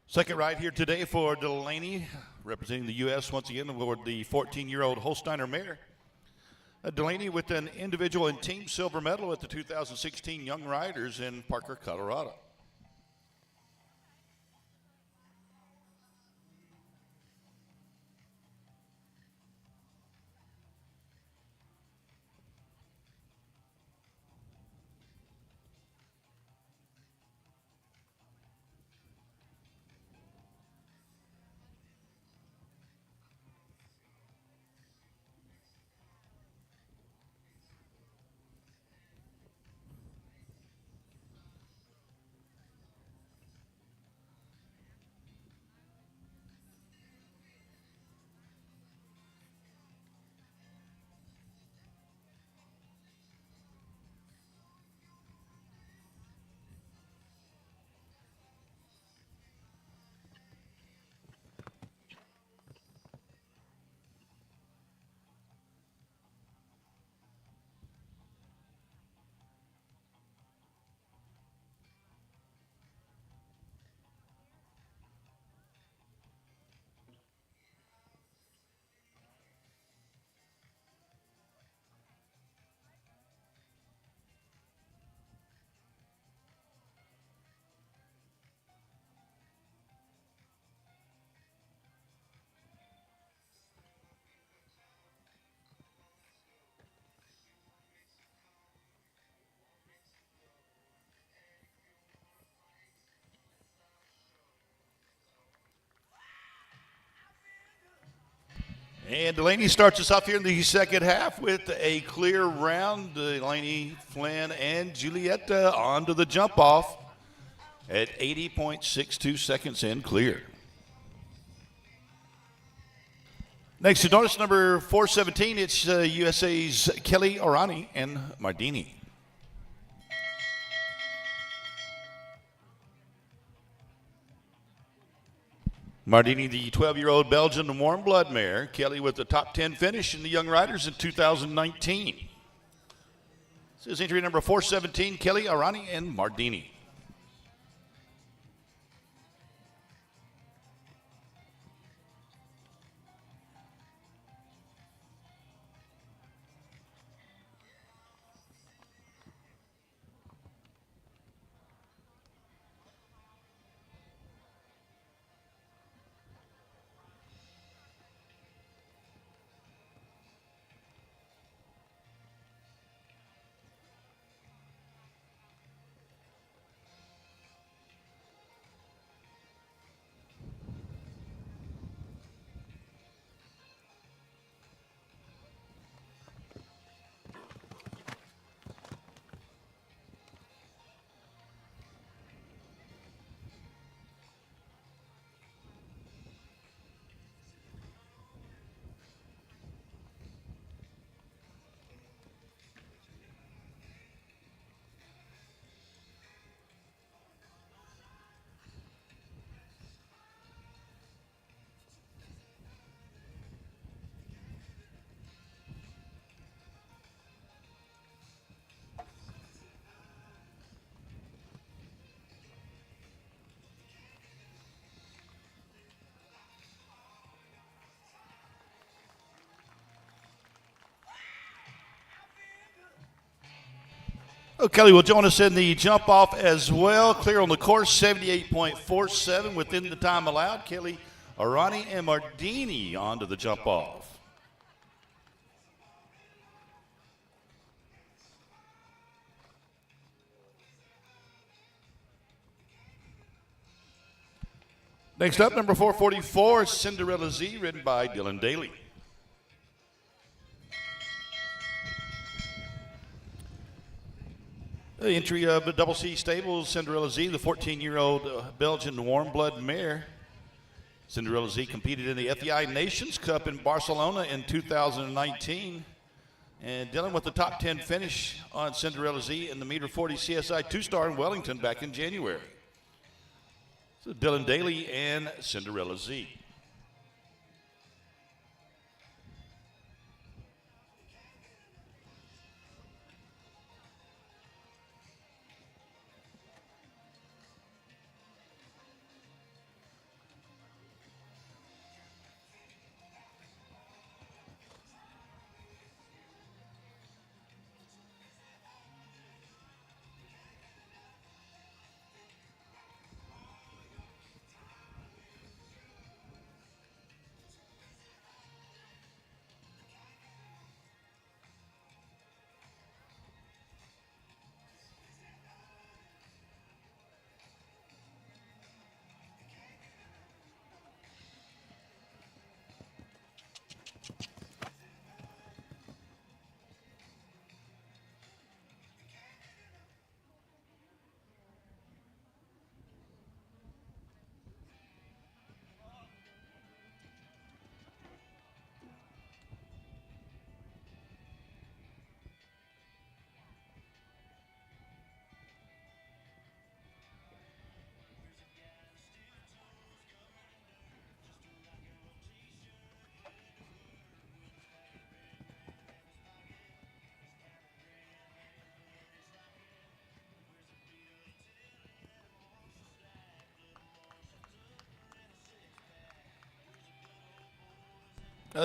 Second ride here today for Delaney, representing the U.S. once again for the 14-year-old Holsteiner mare. Delaney with an individual and team silver medal at the 2016 Young Riders in Parker, Colorado. And Delaney starts us off here in the second half with a clear round. Delaney, Flynn, and Julietta onto the jump off at 80.62 seconds in clear. Next to notice number 417, it's USA's Kelly Orani and Mardini. Mardini, the 12-year-old Belgian warm blood mare. Kelly with the top 10 finish in the Young Riders in 2019. This is entry number 417, Kelly Orani and Mardini. Oh, Kelly will join us in the jump off as well. Clear on the course, 78.47 within the time allowed. Kelly Orani and Mardini onto the jump off. Next up, number 444, Cinderella Z, ridden by Dylan Daly. The entry of the Double C Stables, Cinderella Z, the 14-year-old Belgian warm blood mare. Cinderella Z competed in the FEI Nations Cup in Barcelona in 2019. And Dylan with the top 10 finish on Cinderella Z in the meter 40 CSI 2-star in Wellington back in January. So Dylan Daly and Cinderella Z.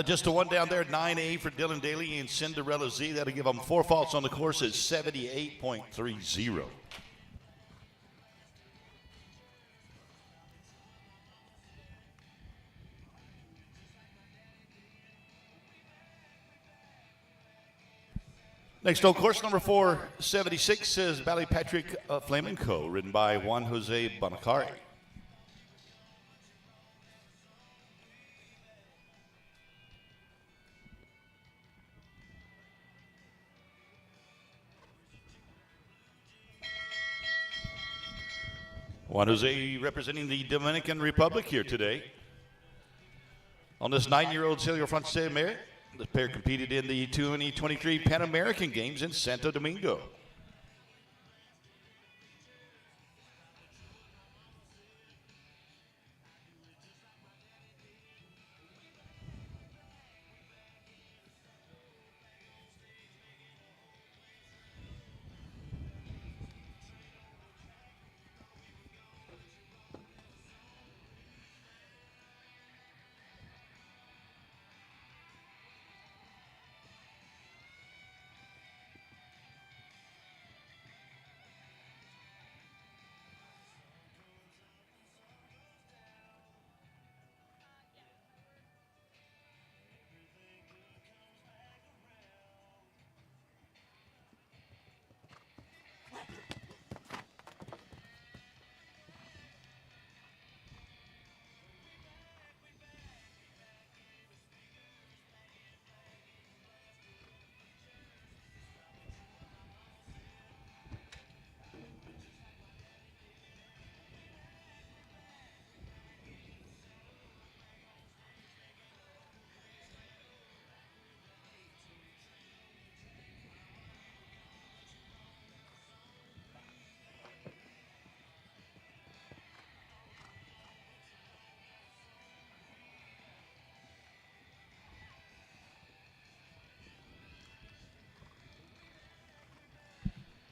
Just a one down there, 9A for Dylan Daly and Cinderella Z. That'll give them 4 faults on the course at 78.30. Next on course number 476 is Ballypatrick Flamenco, ridden by Juan Jose Bonacari. Juan Jose representing the Dominican Republic here today. On this 9-year-old Celio Francais mare, the pair competed in the 2023 Pan American Games in Santo Domingo.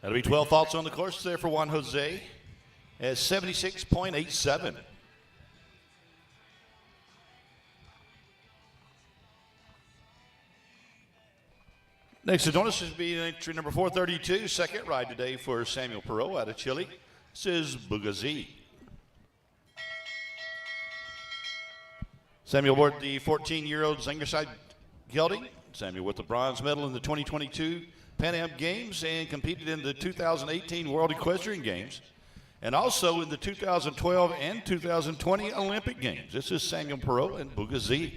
That'll be 12 faults on the course there for Juan Jose at 76.87. Next to join us is be entry number 432, second ride today for Samuel Perot out of Chile. This is Bugazzi. Samuel aboard the 14-year-old Zingerside gelding. Samuel with the bronze medal in the 2022 Pan Am Games and competed in the 2018 World Equestrian Games and also in the 2012 and 2020 Olympic Games. This is Samuel Perot and Bugazzi.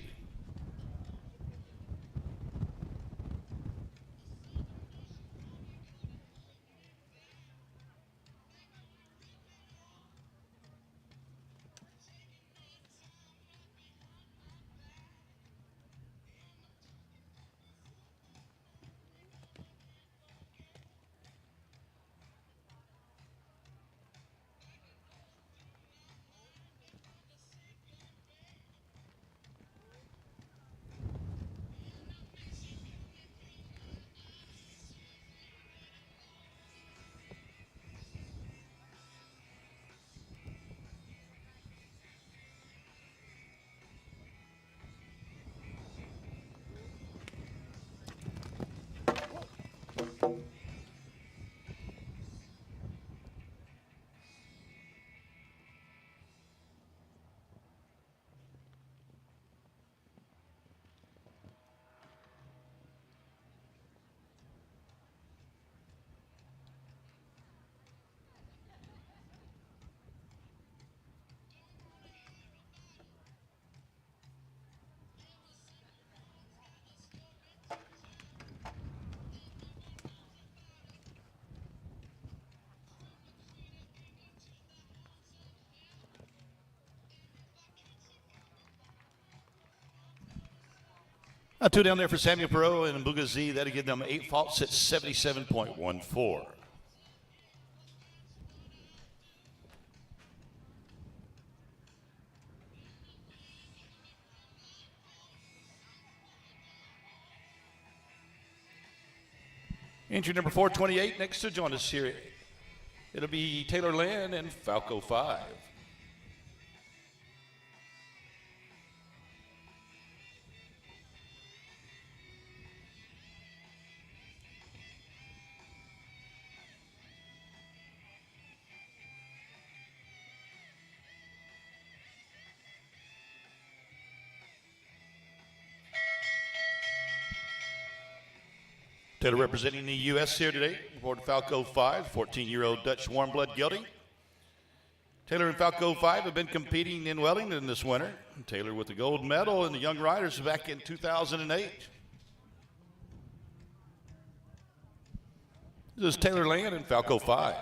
Two down there for Samuel Perot and Bugazzi. That'll give them 8 faults at 77.14. Entry number 428 next to join us here. It'll be Taylor Land and Falco 5. Taylor representing the U.S. here today, aboard Falco 5, 14-year-old Dutch warm blood gelding. Taylor and Falco 5 have been competing in Wellington this winter. Taylor with the gold medal in the Young Riders back in 2008. This is Taylor Land and Falco 5.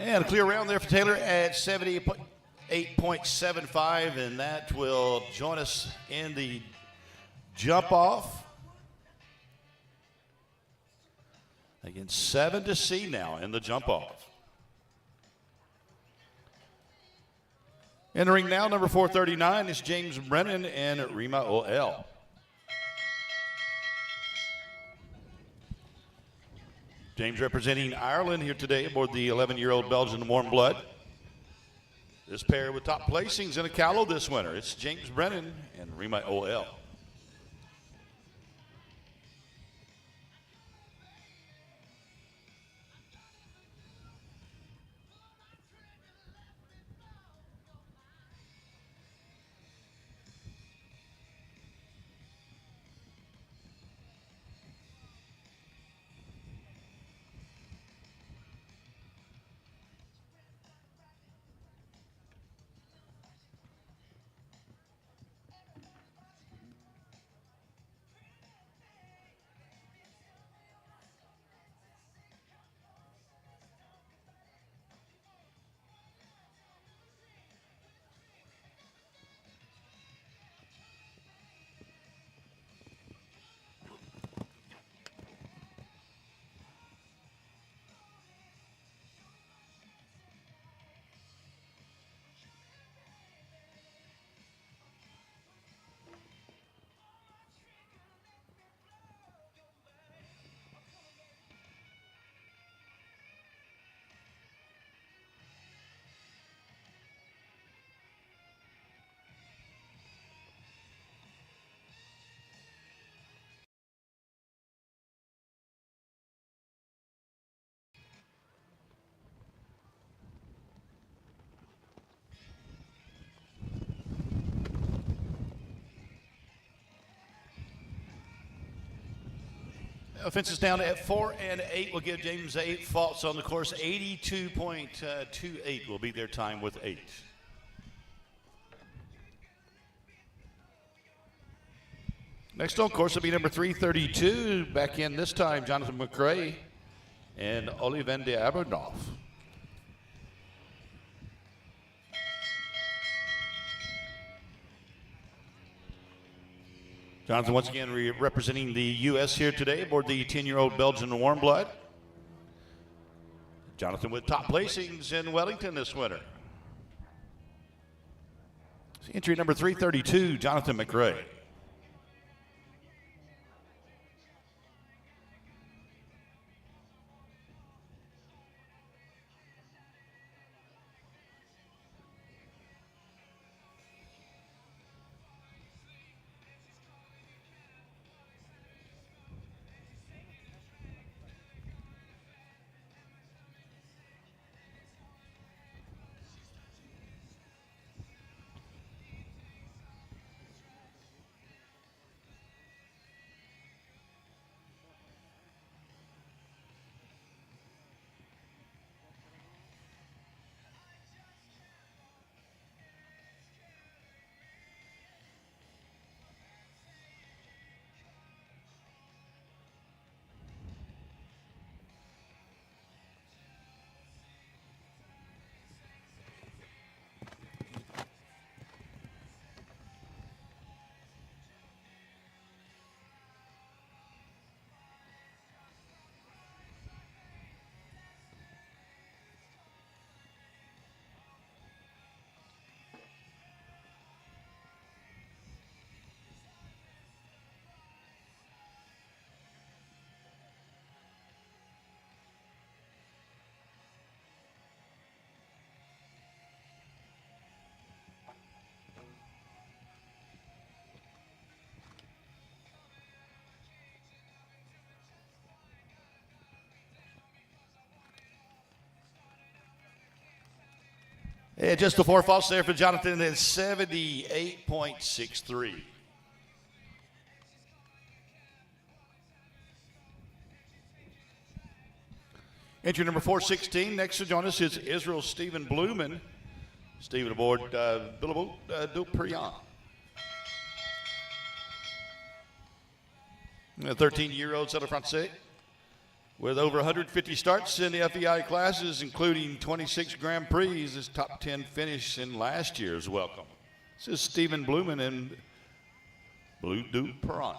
And a clear round there for Taylor at 78.75, and that will join us in the jump off. Again, 7 to see now in the jump off. Entering now, number 439 is James Brennan and Rima O.L. James representing Ireland here today aboard the 11-year-old Belgian Warm Blood. This pair with top placings in a Callow this winter. It's James Brennan and Rima O.L. Fences down at 4 and 8 will give James 8 faults on the course. 82.28 will be their time with 8. Next on course will be number 332. Back in this time, Jonathan McRae and Olivan de Abernoff. Jonathan once again representing the U.S. here today aboard the 10-year-old Belgian Warm Blood. Jonathan with top placings in Wellington this winter. Entry number 332, Jonathan McRae. Yeah, just the 4 faults there for Jonathan at 78.63. Entry number 416. Next to join us is Israel Stephen Blumen. Stephen aboard Billabo du Prix. 13-year-old Center Francais. With over 150 starts in the FEI classes, including 26 Grand Prix, his top 10 finish in last year's welcome. This is Stephen Blumen and Blue Du Perron.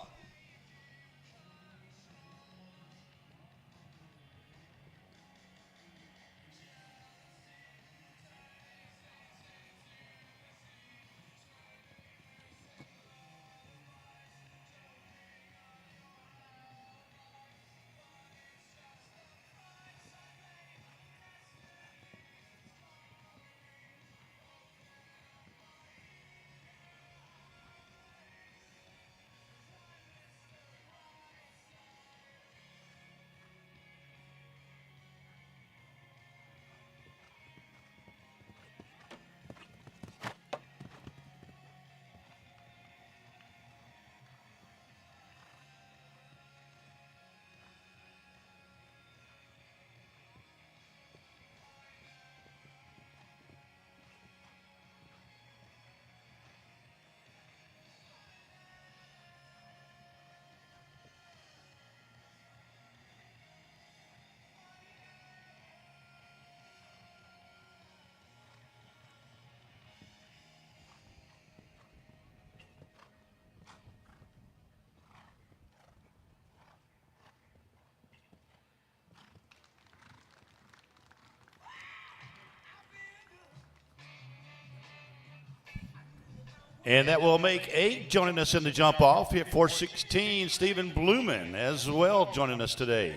And that will make 8 joining us in the jump off. Here 416, Stephen Blumen as well joining us today.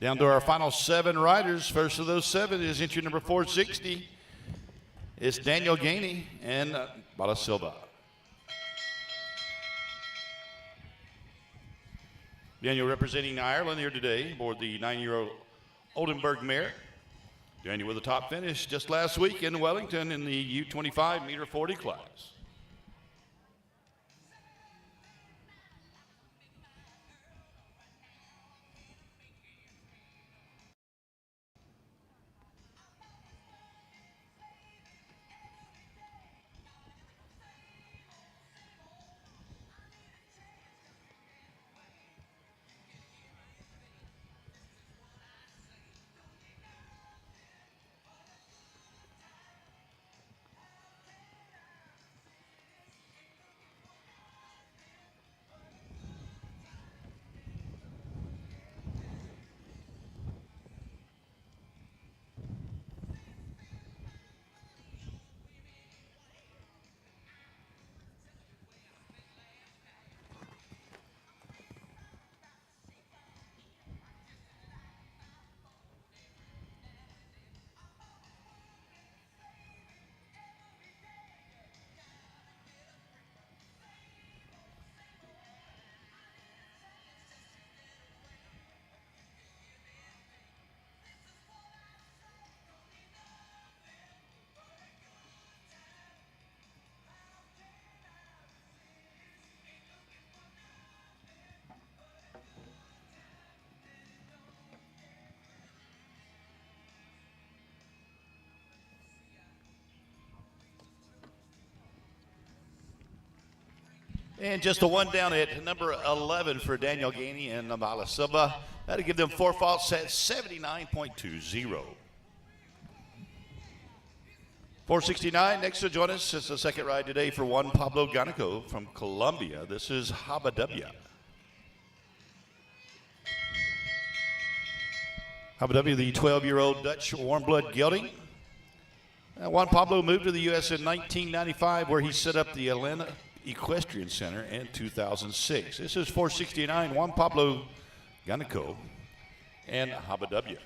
Down to our final 7 riders. First of those 7 is entry number 460. It's Daniel Gainey and Bala Silva. Daniel representing Ireland here today aboard the 9-year-old Oldenburg mare. Daniel with a top finish just last week in Wellington in the U25 meter 40 class. And just a 1 down at number 11 for Daniel Gainey and Bala Silva. That'll give them 4 faults at 79.20. 469, next to join us is the second ride today for Juan Pablo Ganico from Colombia. This is Habadabia. Habadabia, the 12-year-old Dutch warm blood gelding. Juan Pablo moved to the U.S. in 1995, where he set up the Atlanta Equestrian Center in 2006. This is 469, Juan Pablo Ganico and Habadabia.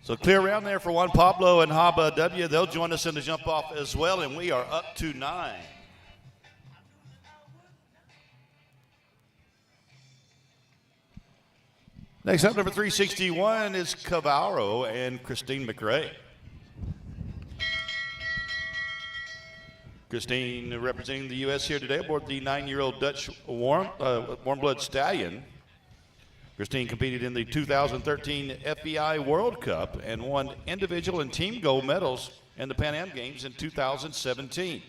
So clear around there for Juan Pablo and Haba W. They'll join us in the jump off as well, and we are up to 9. Next up, number 361 is Cavaro and Christine McRae. Christine representing the U.S. here today aboard the 9-year-old Dutch warm blood stallion. Christine competed in the 2013 FEI World Cup and won individual and team gold medals in the Pan Am Games in 2017.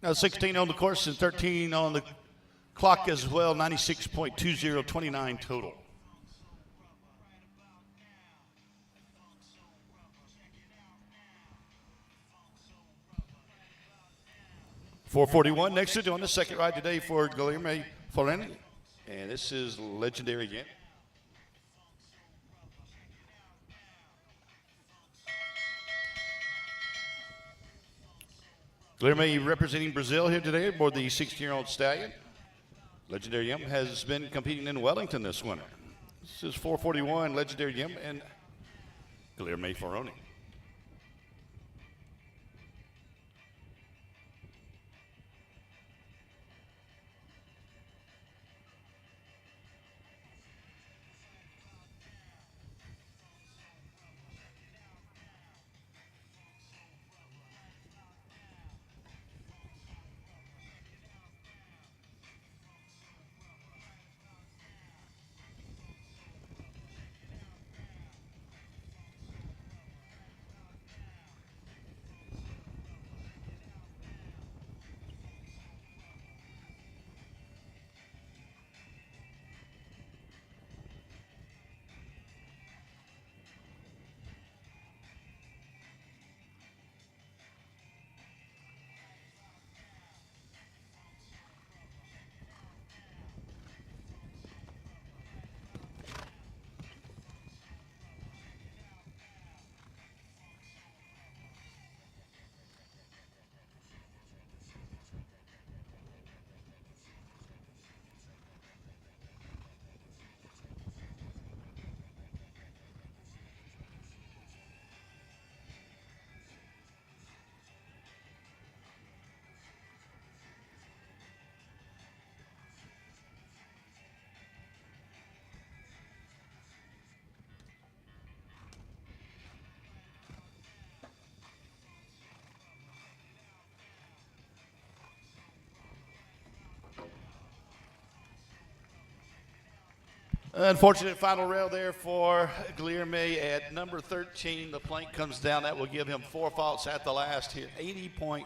Now 16 on the course and 13 on the clock as well, 96.20, 29 total. .441 next to doing the second ride today for Guilherme Foreni, and this is legendary again. Guilherme representing Brazil here today aboard the 16-year-old stallion. Legendary Yum has been competing in Wellington this winter. This is 441 Legendary Yum and Guilherme Foroni. Unfortunate final rail there for Guilherme at number 13. The plank comes down. That will give him 4 faults at the last here. 80.10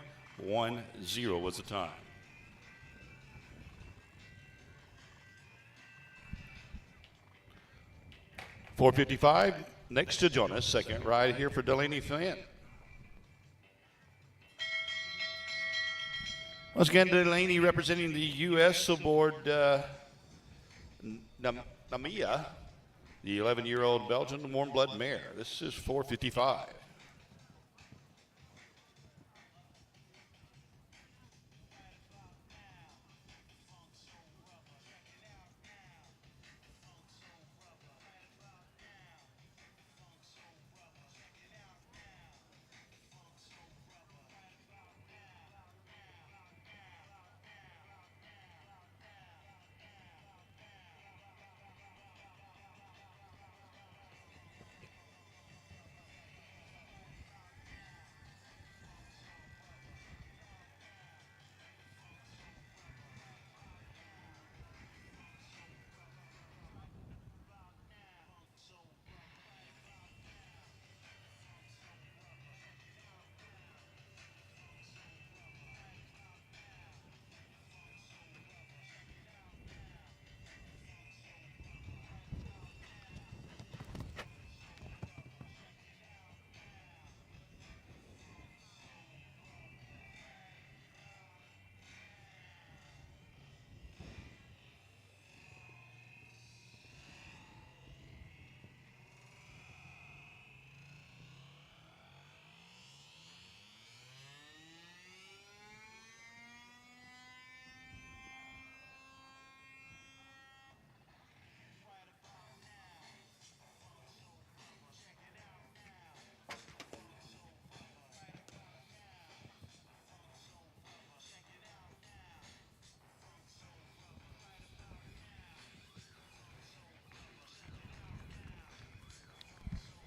was the time. .455, next to join us, second ride here for Delaney Finn. Once again, Delaney representing the U.S. aboard Namia, the 11-year-old Belgian warm blood mare. This is 455.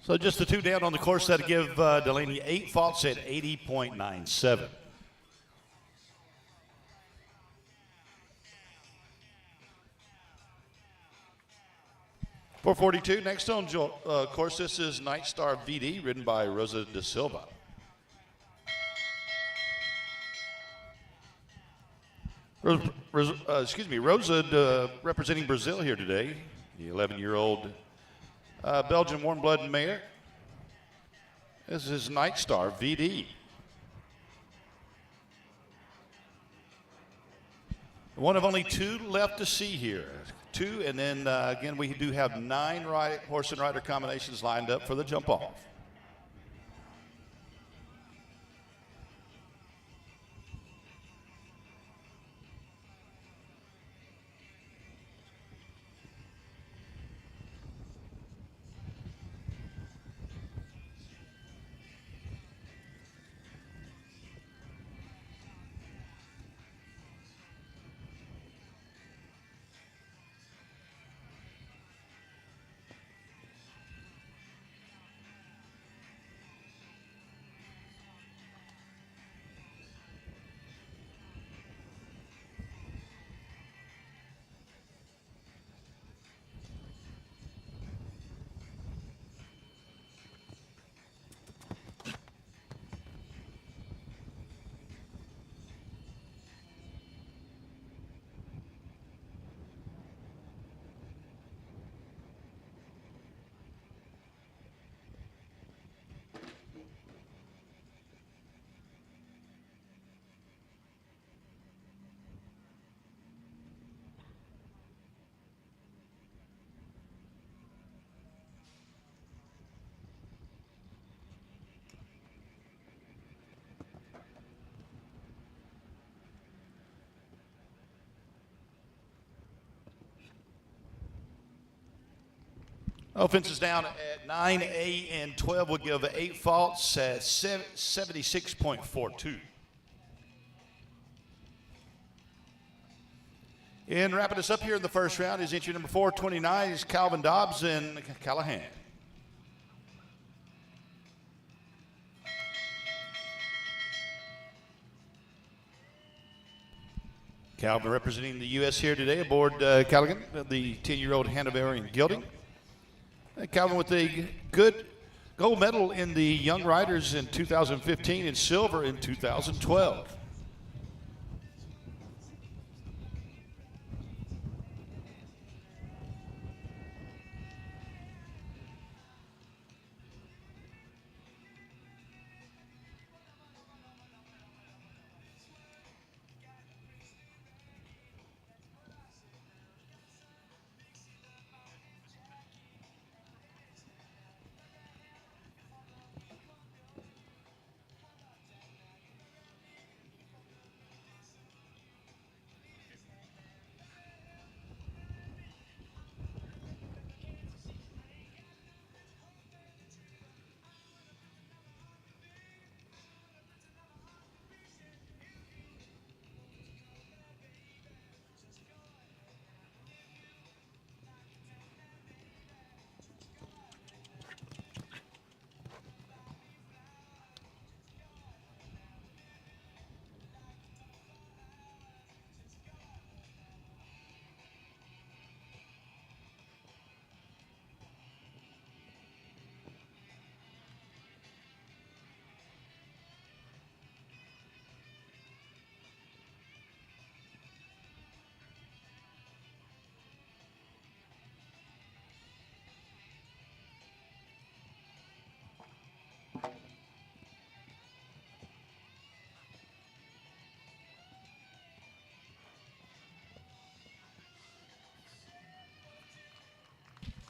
So just the two down on the course that give Delaney 8 faults at 80.97. For 42, next on course, this is Night Star VD, ridden by Rosa da Silva. Rosa representing Brazil here today, the 11-year-old Belgian warm blood mare. This is Night Star VD. One of only 2 left to see here. 2, and then again, we do have 9 horse and rider combinations lined up for the jump off. Offense is down at 9, 8, and 12 would give 8 faults at 76.42. And wrapping us up here in the first round is entry number 429 is Calvin Dobbs and Callahan. Calvin representing the U.S. here today aboard Callaghan, the 10-year-old Hanoverian gelding. Calvin with a good gold medal in the Young Riders in 2015 and silver in 2012.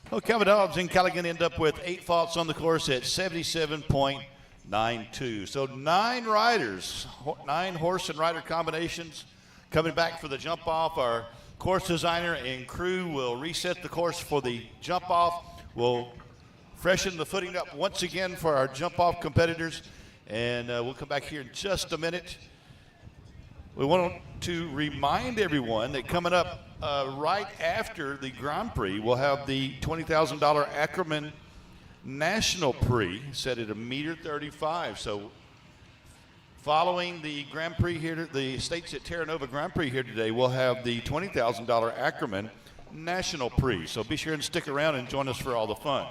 Well, Kevin Dobbs and Callaghan end up with 8 faults on the course at 77.92. So 9 riders, 9 horse and rider combinations coming back for the jump off. Our course designer and crew will reset the course for the jump off. We'll freshen the footing up once again for our jump off competitors. And we'll come back here in just a minute. We want to remind everyone that coming up right after the Grand Prix, we'll have the $20,000 Ackerman National Prix set at 1.35 meters. So following the Grand Prix here, the States at TerraNova Grand Prix here today, we'll have the $20,000 Ackerman National Prix. So be sure and stick around and join us for all the fun.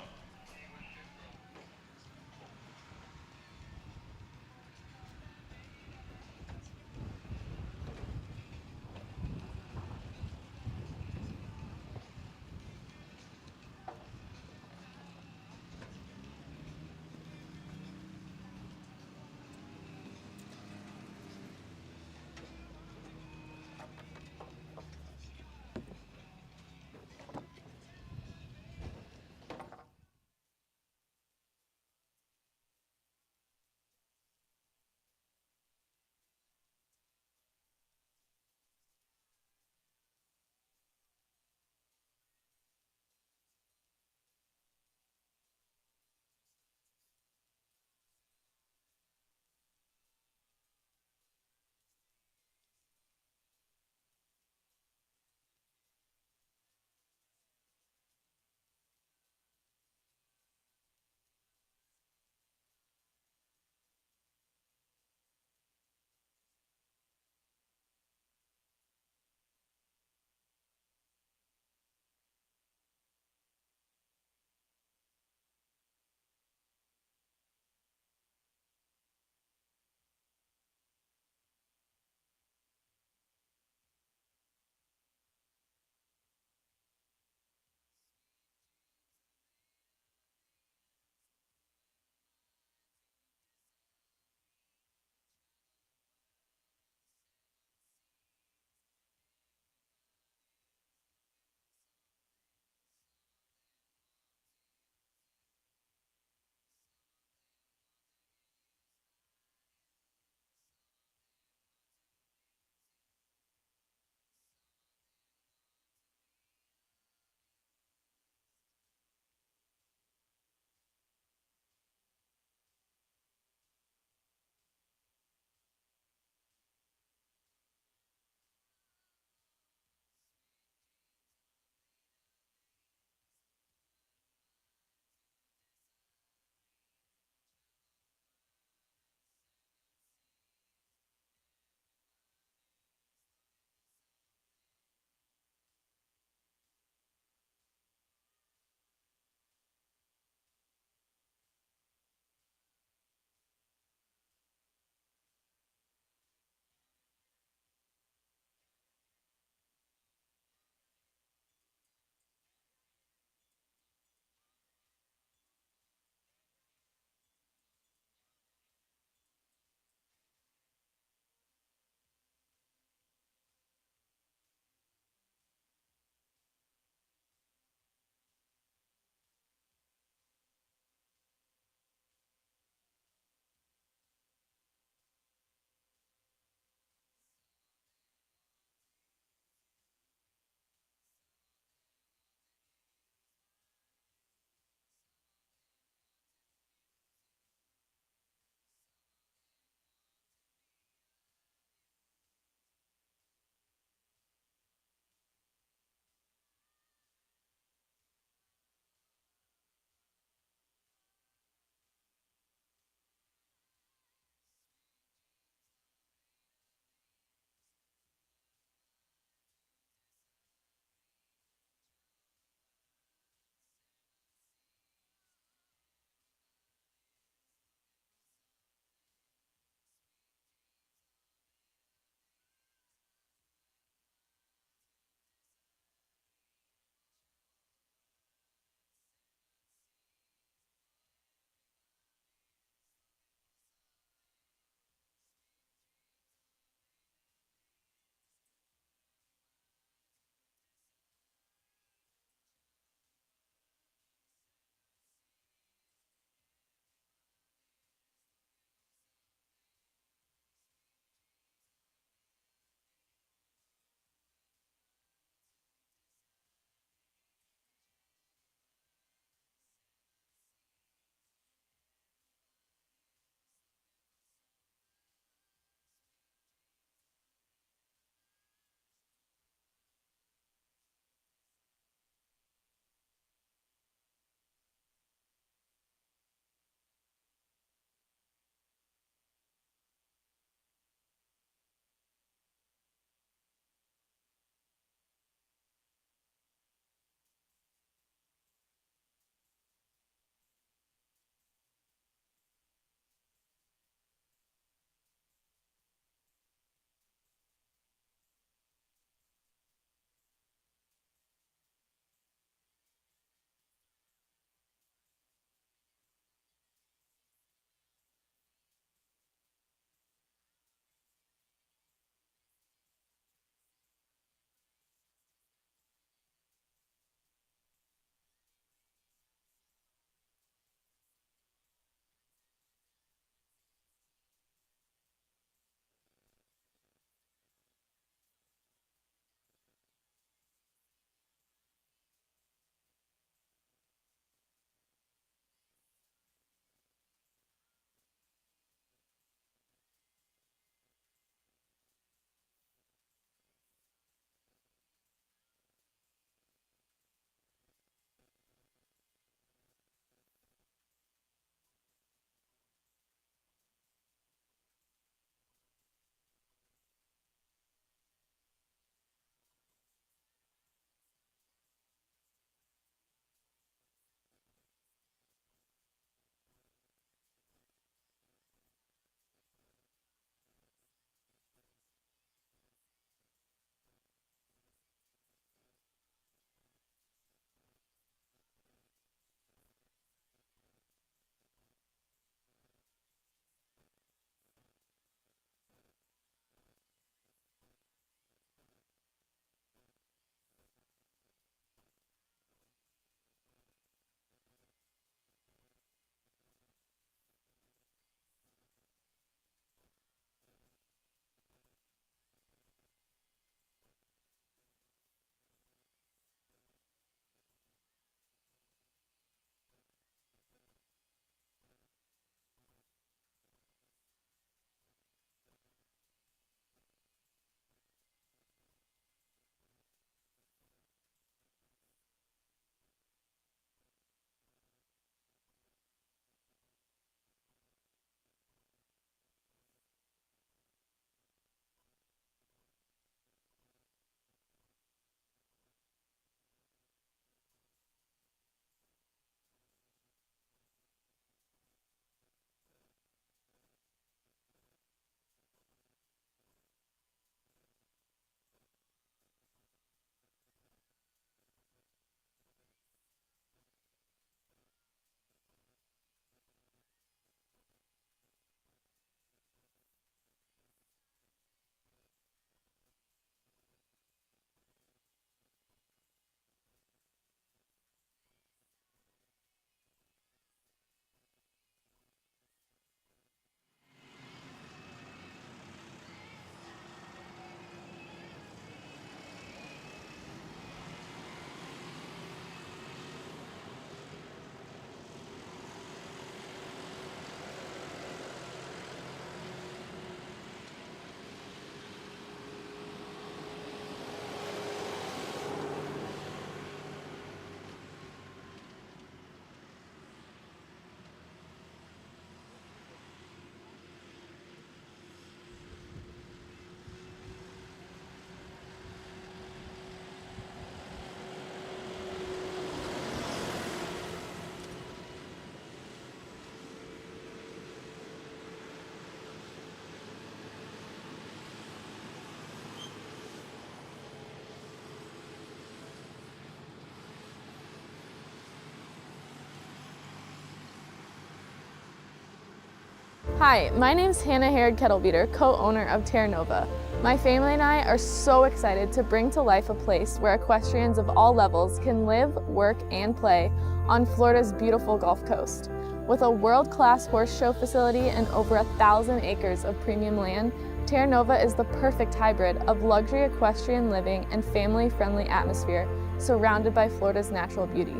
Hi, my name's Hannah Harrod Kettlebeater, co-owner of TerraNova. My family and I are so excited to bring to life a place where equestrians of all levels can live, work, and play on Florida's beautiful Gulf Coast. With a world-class horse show facility and over 1,000 acres of premium land, TerraNova is the perfect hybrid of luxury equestrian living and family-friendly atmosphere surrounded by Florida's natural beauty.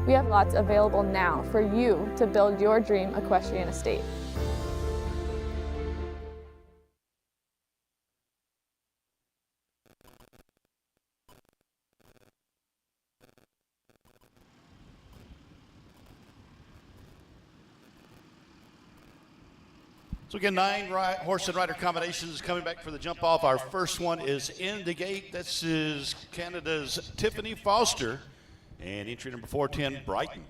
We have lots available now for you to build your dream equestrian estate. So again, 9 horse and rider combinations coming back for the jump off. Our first one is in the gate. This is Canada's Tiffany Foster and entry number 410, Brighton.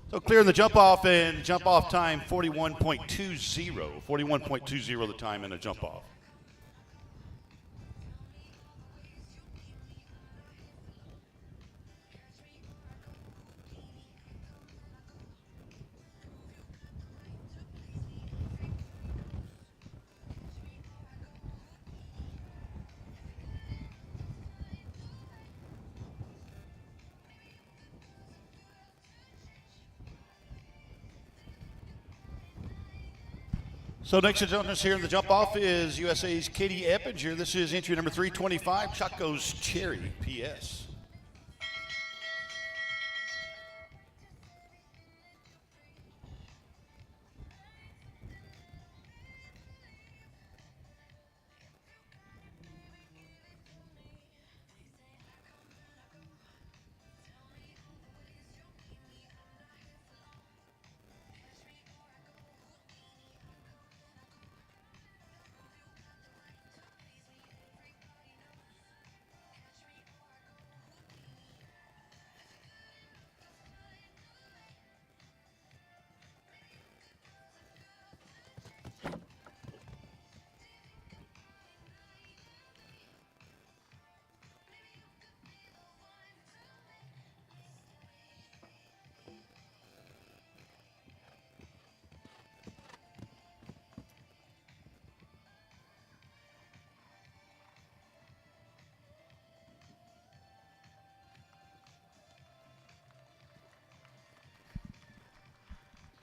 So clearing the jump off and jump off time 41.20. 41.20 the time in a jump off. So next to join us here in the jump off is USA's Katie Eppinger. This is entry number 325, Chaco's Cherry PS.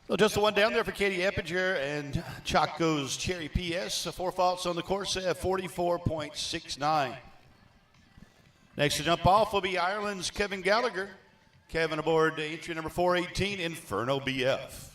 So just the one down there for Katie Eppinger and Chaco's Cherry PS. 4 faults on the course at 44.69. Next to jump off will be Ireland's Kevin Gallagher. Kevin aboard entry number 418, Inferno BF.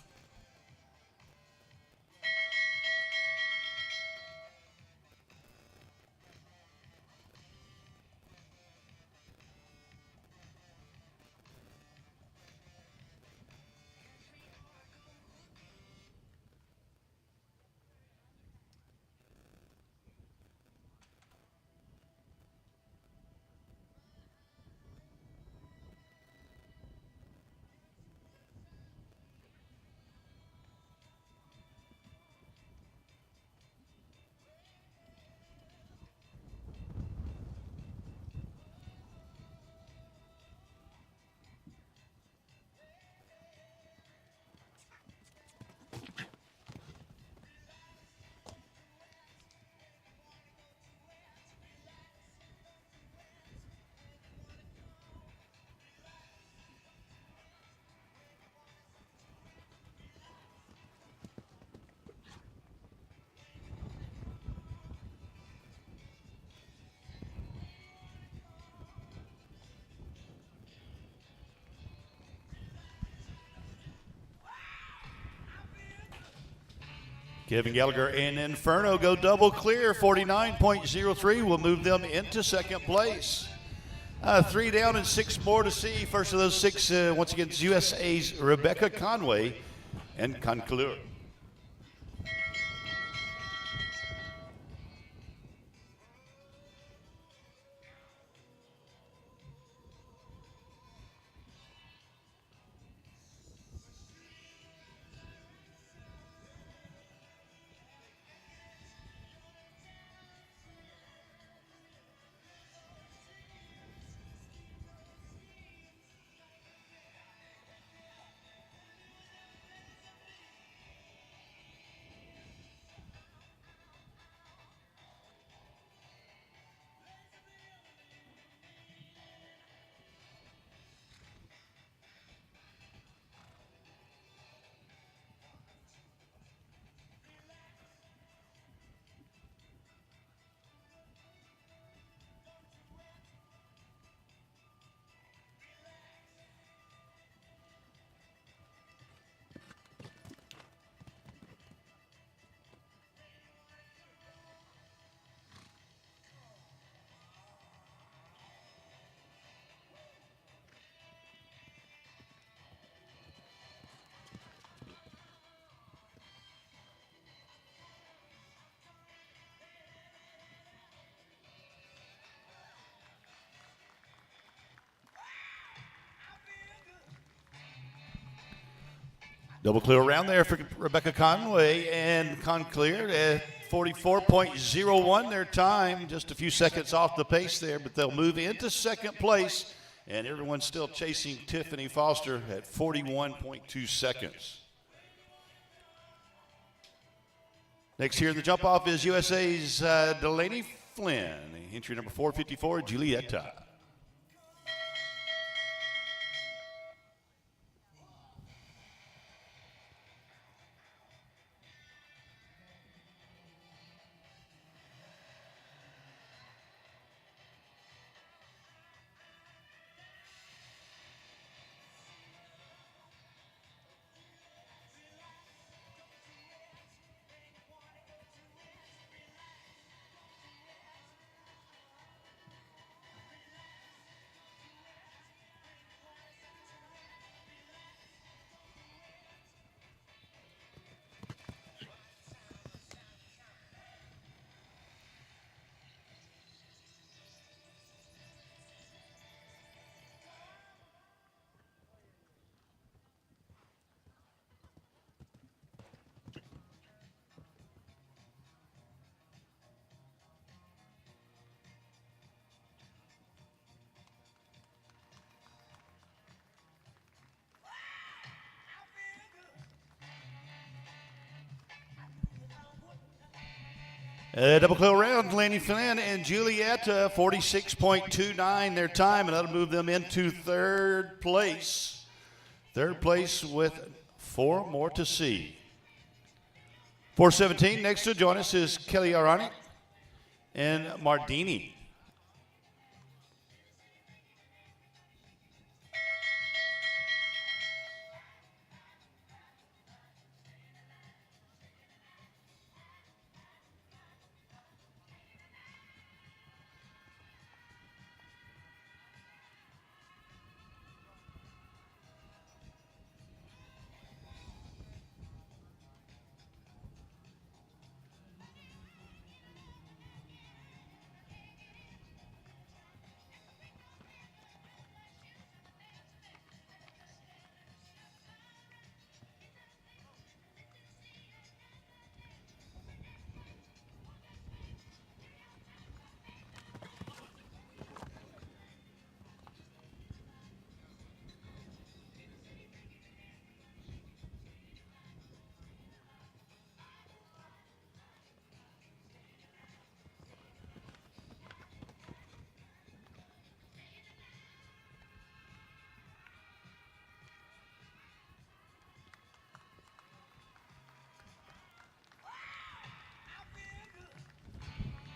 Kevin Gallagher and Inferno go double clear. 49.03 will move them into second place. 3 down and 6 more to see. First of those 6, once again, is USA's Rebecca Conway and Conclure. Double clear around there for Rebecca Conway and Conclear at 44.01 their time. Just a few seconds off the pace there, but they'll move into second place. And everyone's still chasing Tiffany Foster at 41.2 seconds. Next here in the jump off is USA's Delaney Flynn. Entry number 454, Julietta. Double clear around, Delaney Flynn and Julietta, 46.29 their time, and that'll move them into third place. Third place with 4 more to see. 417, next to join us is Kelly Arani and Mardini.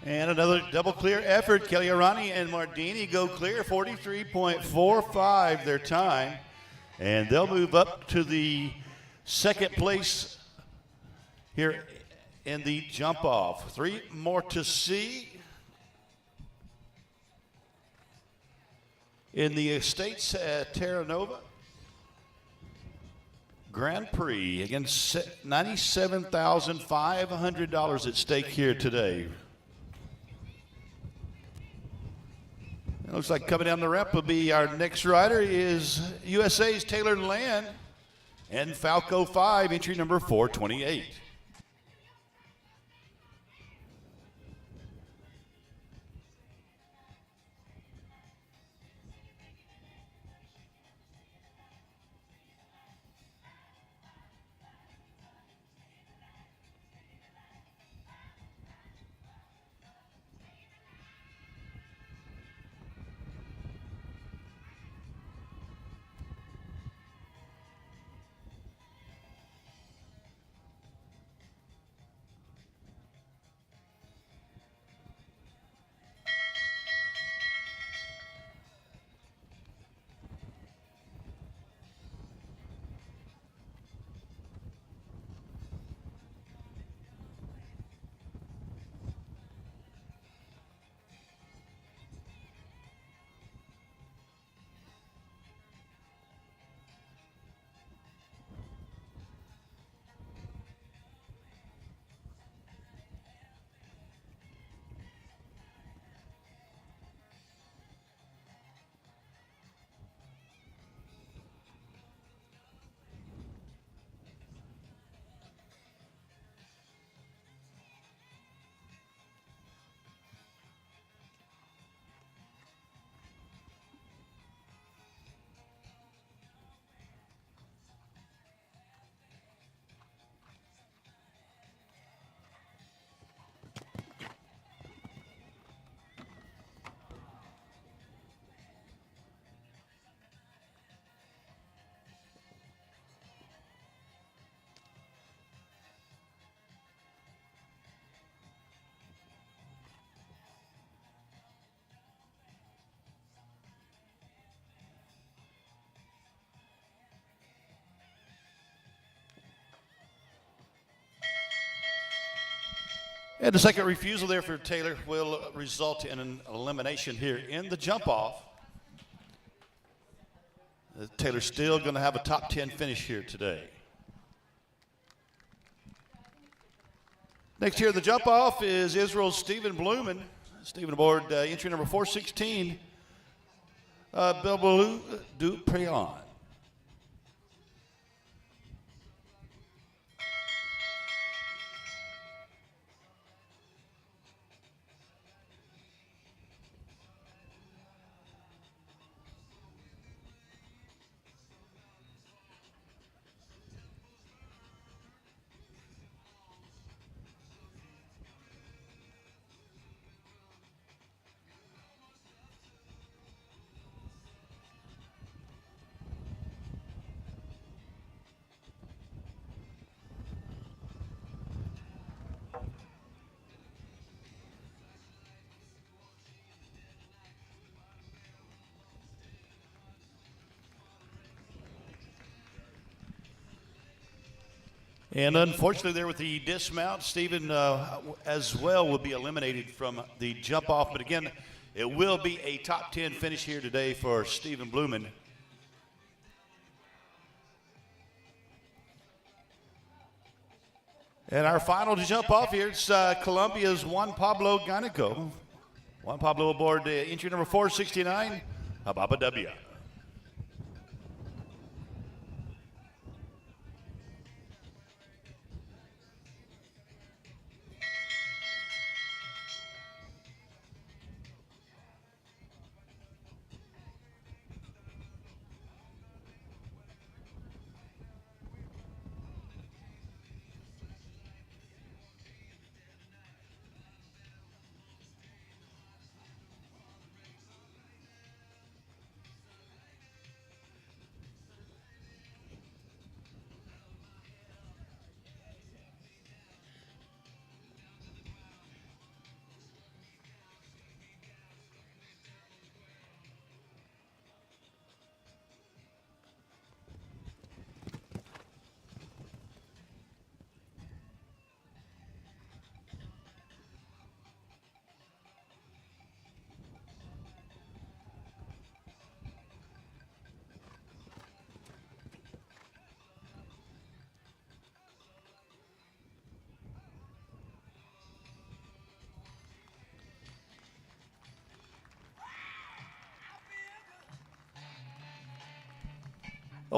And another double clear effort. Kelly Arani and Mardini go clear, 43.45 their time. And they'll move up to the second place here in the jump off. 3 more to see. In the Estates at TerraNova Grand Prix, against $97,500 at stake here today. It looks like coming down the ramp will be our next rider is USA's Taylor Land and Falco 5, entry number 428. And the second refusal there for Taylor will result in an elimination here in the jump off. Taylor's still going to have a top 10 finish here today. Next here, the jump off is Israel's Stephen Blumen. Stephen aboard entry number 416, Belbalou du Prix. And unfortunately there with the dismount, Stephen as well will be eliminated from the jump off. But again, it will be a top 10 finish here today for Stephen Blumen. And our final to jump off here is Colombia's Juan Pablo Ganico. Juan Pablo aboard entry number 469, Ababa W.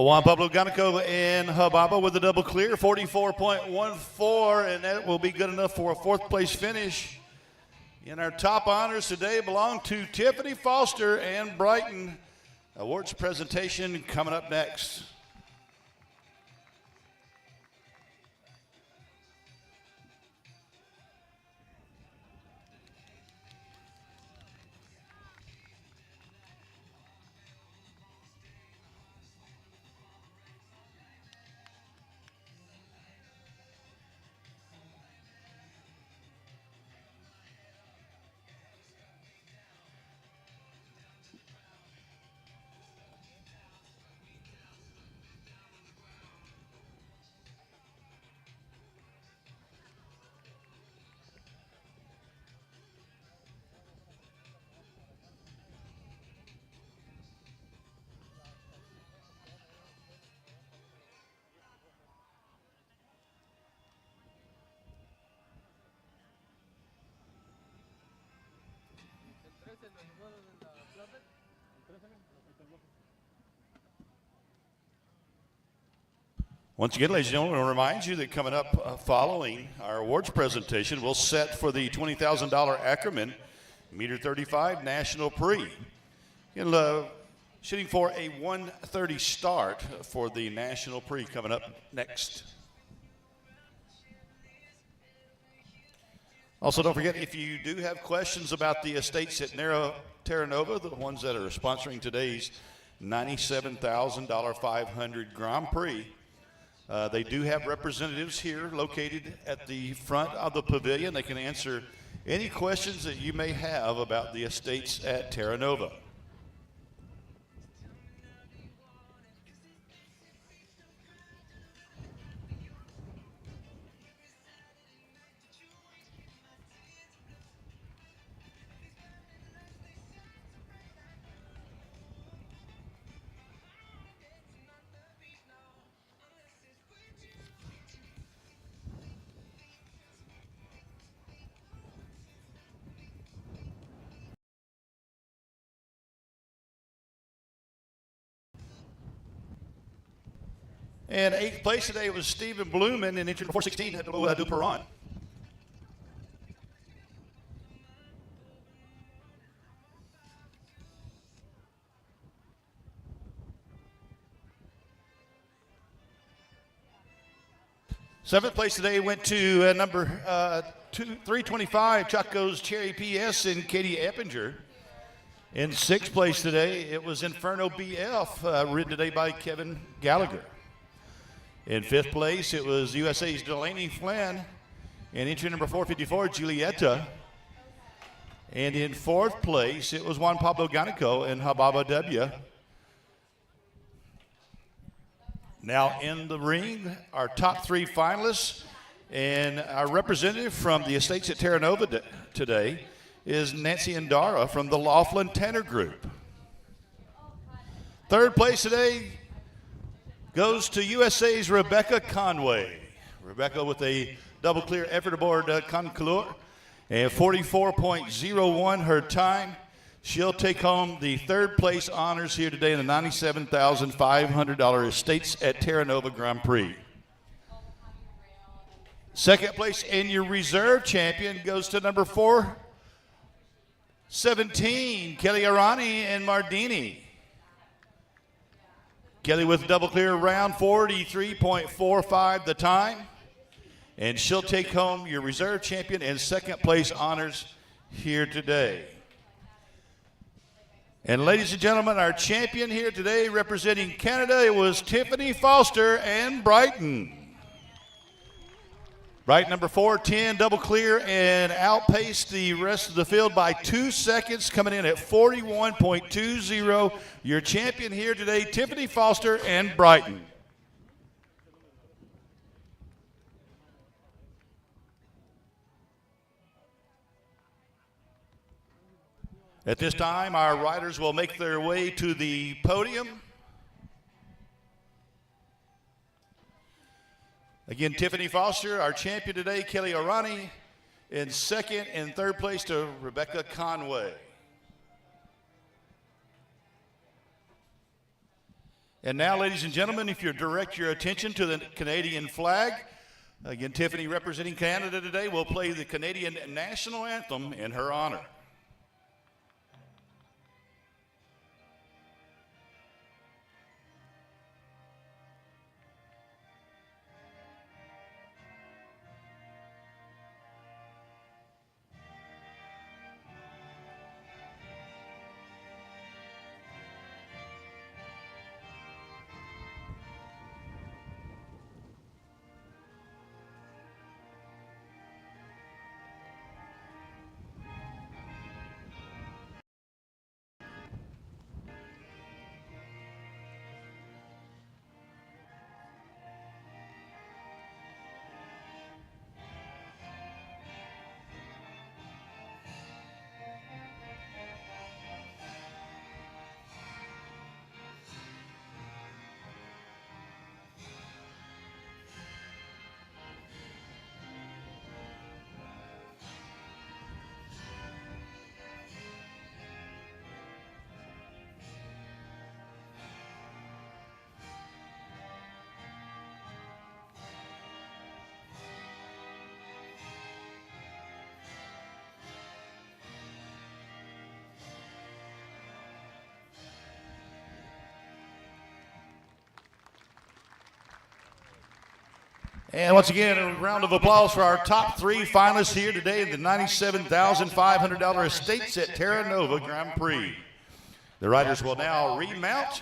Juan Pablo Ganico and Hababa with a double clear, 44.14, and that will be good enough for a fourth place finish. And our top honors today belong to Tiffany Foster and Brighton. Awards presentation coming up next. Once again, ladies and gentlemen, I want to remind you that coming up following our awards presentation, we'll set for the $20,000 Ackerman meter 35 National Prix. Shooting for a 1:30 start for the National Prix coming up next. Also, don't forget, if you do have questions about the estates at TerraNova, the ones that are sponsoring today's $97,000 500 Grand Prix, they do have representatives here located at the front of the pavilion. They can answer any questions that you may have about the estates at TerraNova. And eighth place today was Stephen Blumen, and entering 416 at Duperon. Seventh place today went to number 325, Chaco's Cherry PS and Katie Eppinger. In sixth place today, it was Inferno BF, ridden today by Kevin Gallagher. In fifth place, it was USA's Delaney Flynn, and entry number 454, Julieta. And in fourth place, it was Juan Pablo Ganico and Hababa W. Now in the ring, our top three finalists, and our representative from the estates at TerraNova today is Nancy Andara from the Laughlin Tanner Group. Third place today goes to USA's Rebecca Conway. Rebecca with a double clear effort aboard Concours, and 44.01 her time. She'll take home the third place honors here today in the $97,500 Estates at TerraNova Grand Prix. Second place and your reserve champion goes to number 417, Kelly Arani and Mardini. Kelly with double clear round, 43.45 the time. And she'll take home your reserve champion and second place honors here today. And ladies and gentlemen, our champion here today representing Canada, it was Tiffany Foster and Brighton. Brighton number 410, double clear, and outpaced the rest of the field by 2 seconds, coming in at 41.20. Your champion here today, Tiffany Foster and Brighton. At this time, our riders will make their way to the podium. Again, Tiffany Foster, our champion today, Kelly Arani, in second and third place to Rebecca Conway. And now, ladies and gentlemen, if you direct your attention to the Canadian flag, again, Tiffany representing Canada today will play the Canadian national anthem in her honor. And once again, a round of applause for our top 3 finalists here today in the $97,500 estate set TerraNova Grand Prix. The riders will now remount.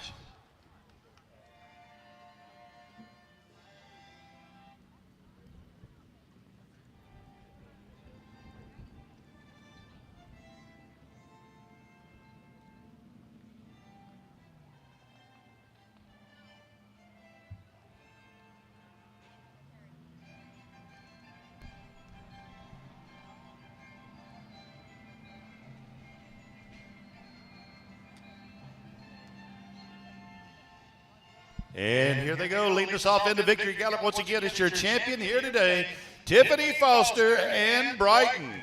And here they go, leading us off into victory gallop. Once again, it's your champion here today, Tiffany Foster and Brighton.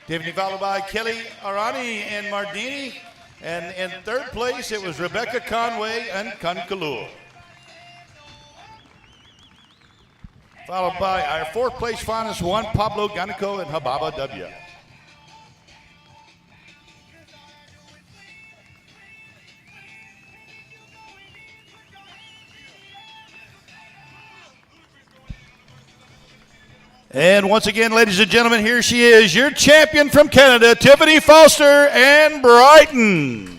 Tiffany followed by Kelly Arani and Mardini. And in third place, it was Rebecca Conway and Conkalua. Followed by our fourth place finalist, Juan Pablo Ganico and Hababa W. And once again, ladies and gentlemen, here she is, your champion from Canada, Tiffany Foster and Brighton.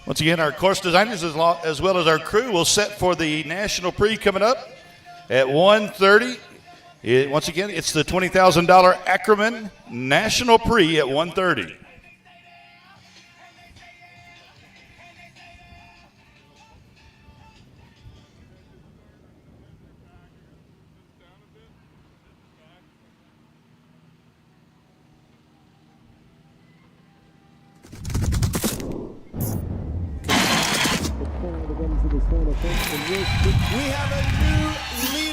Once again, our course designers as well as our crew will set for the National Prix coming up at 1:30. Once again, it's the $20,000 Ackerman National Prix at 1:30. We have a new leader.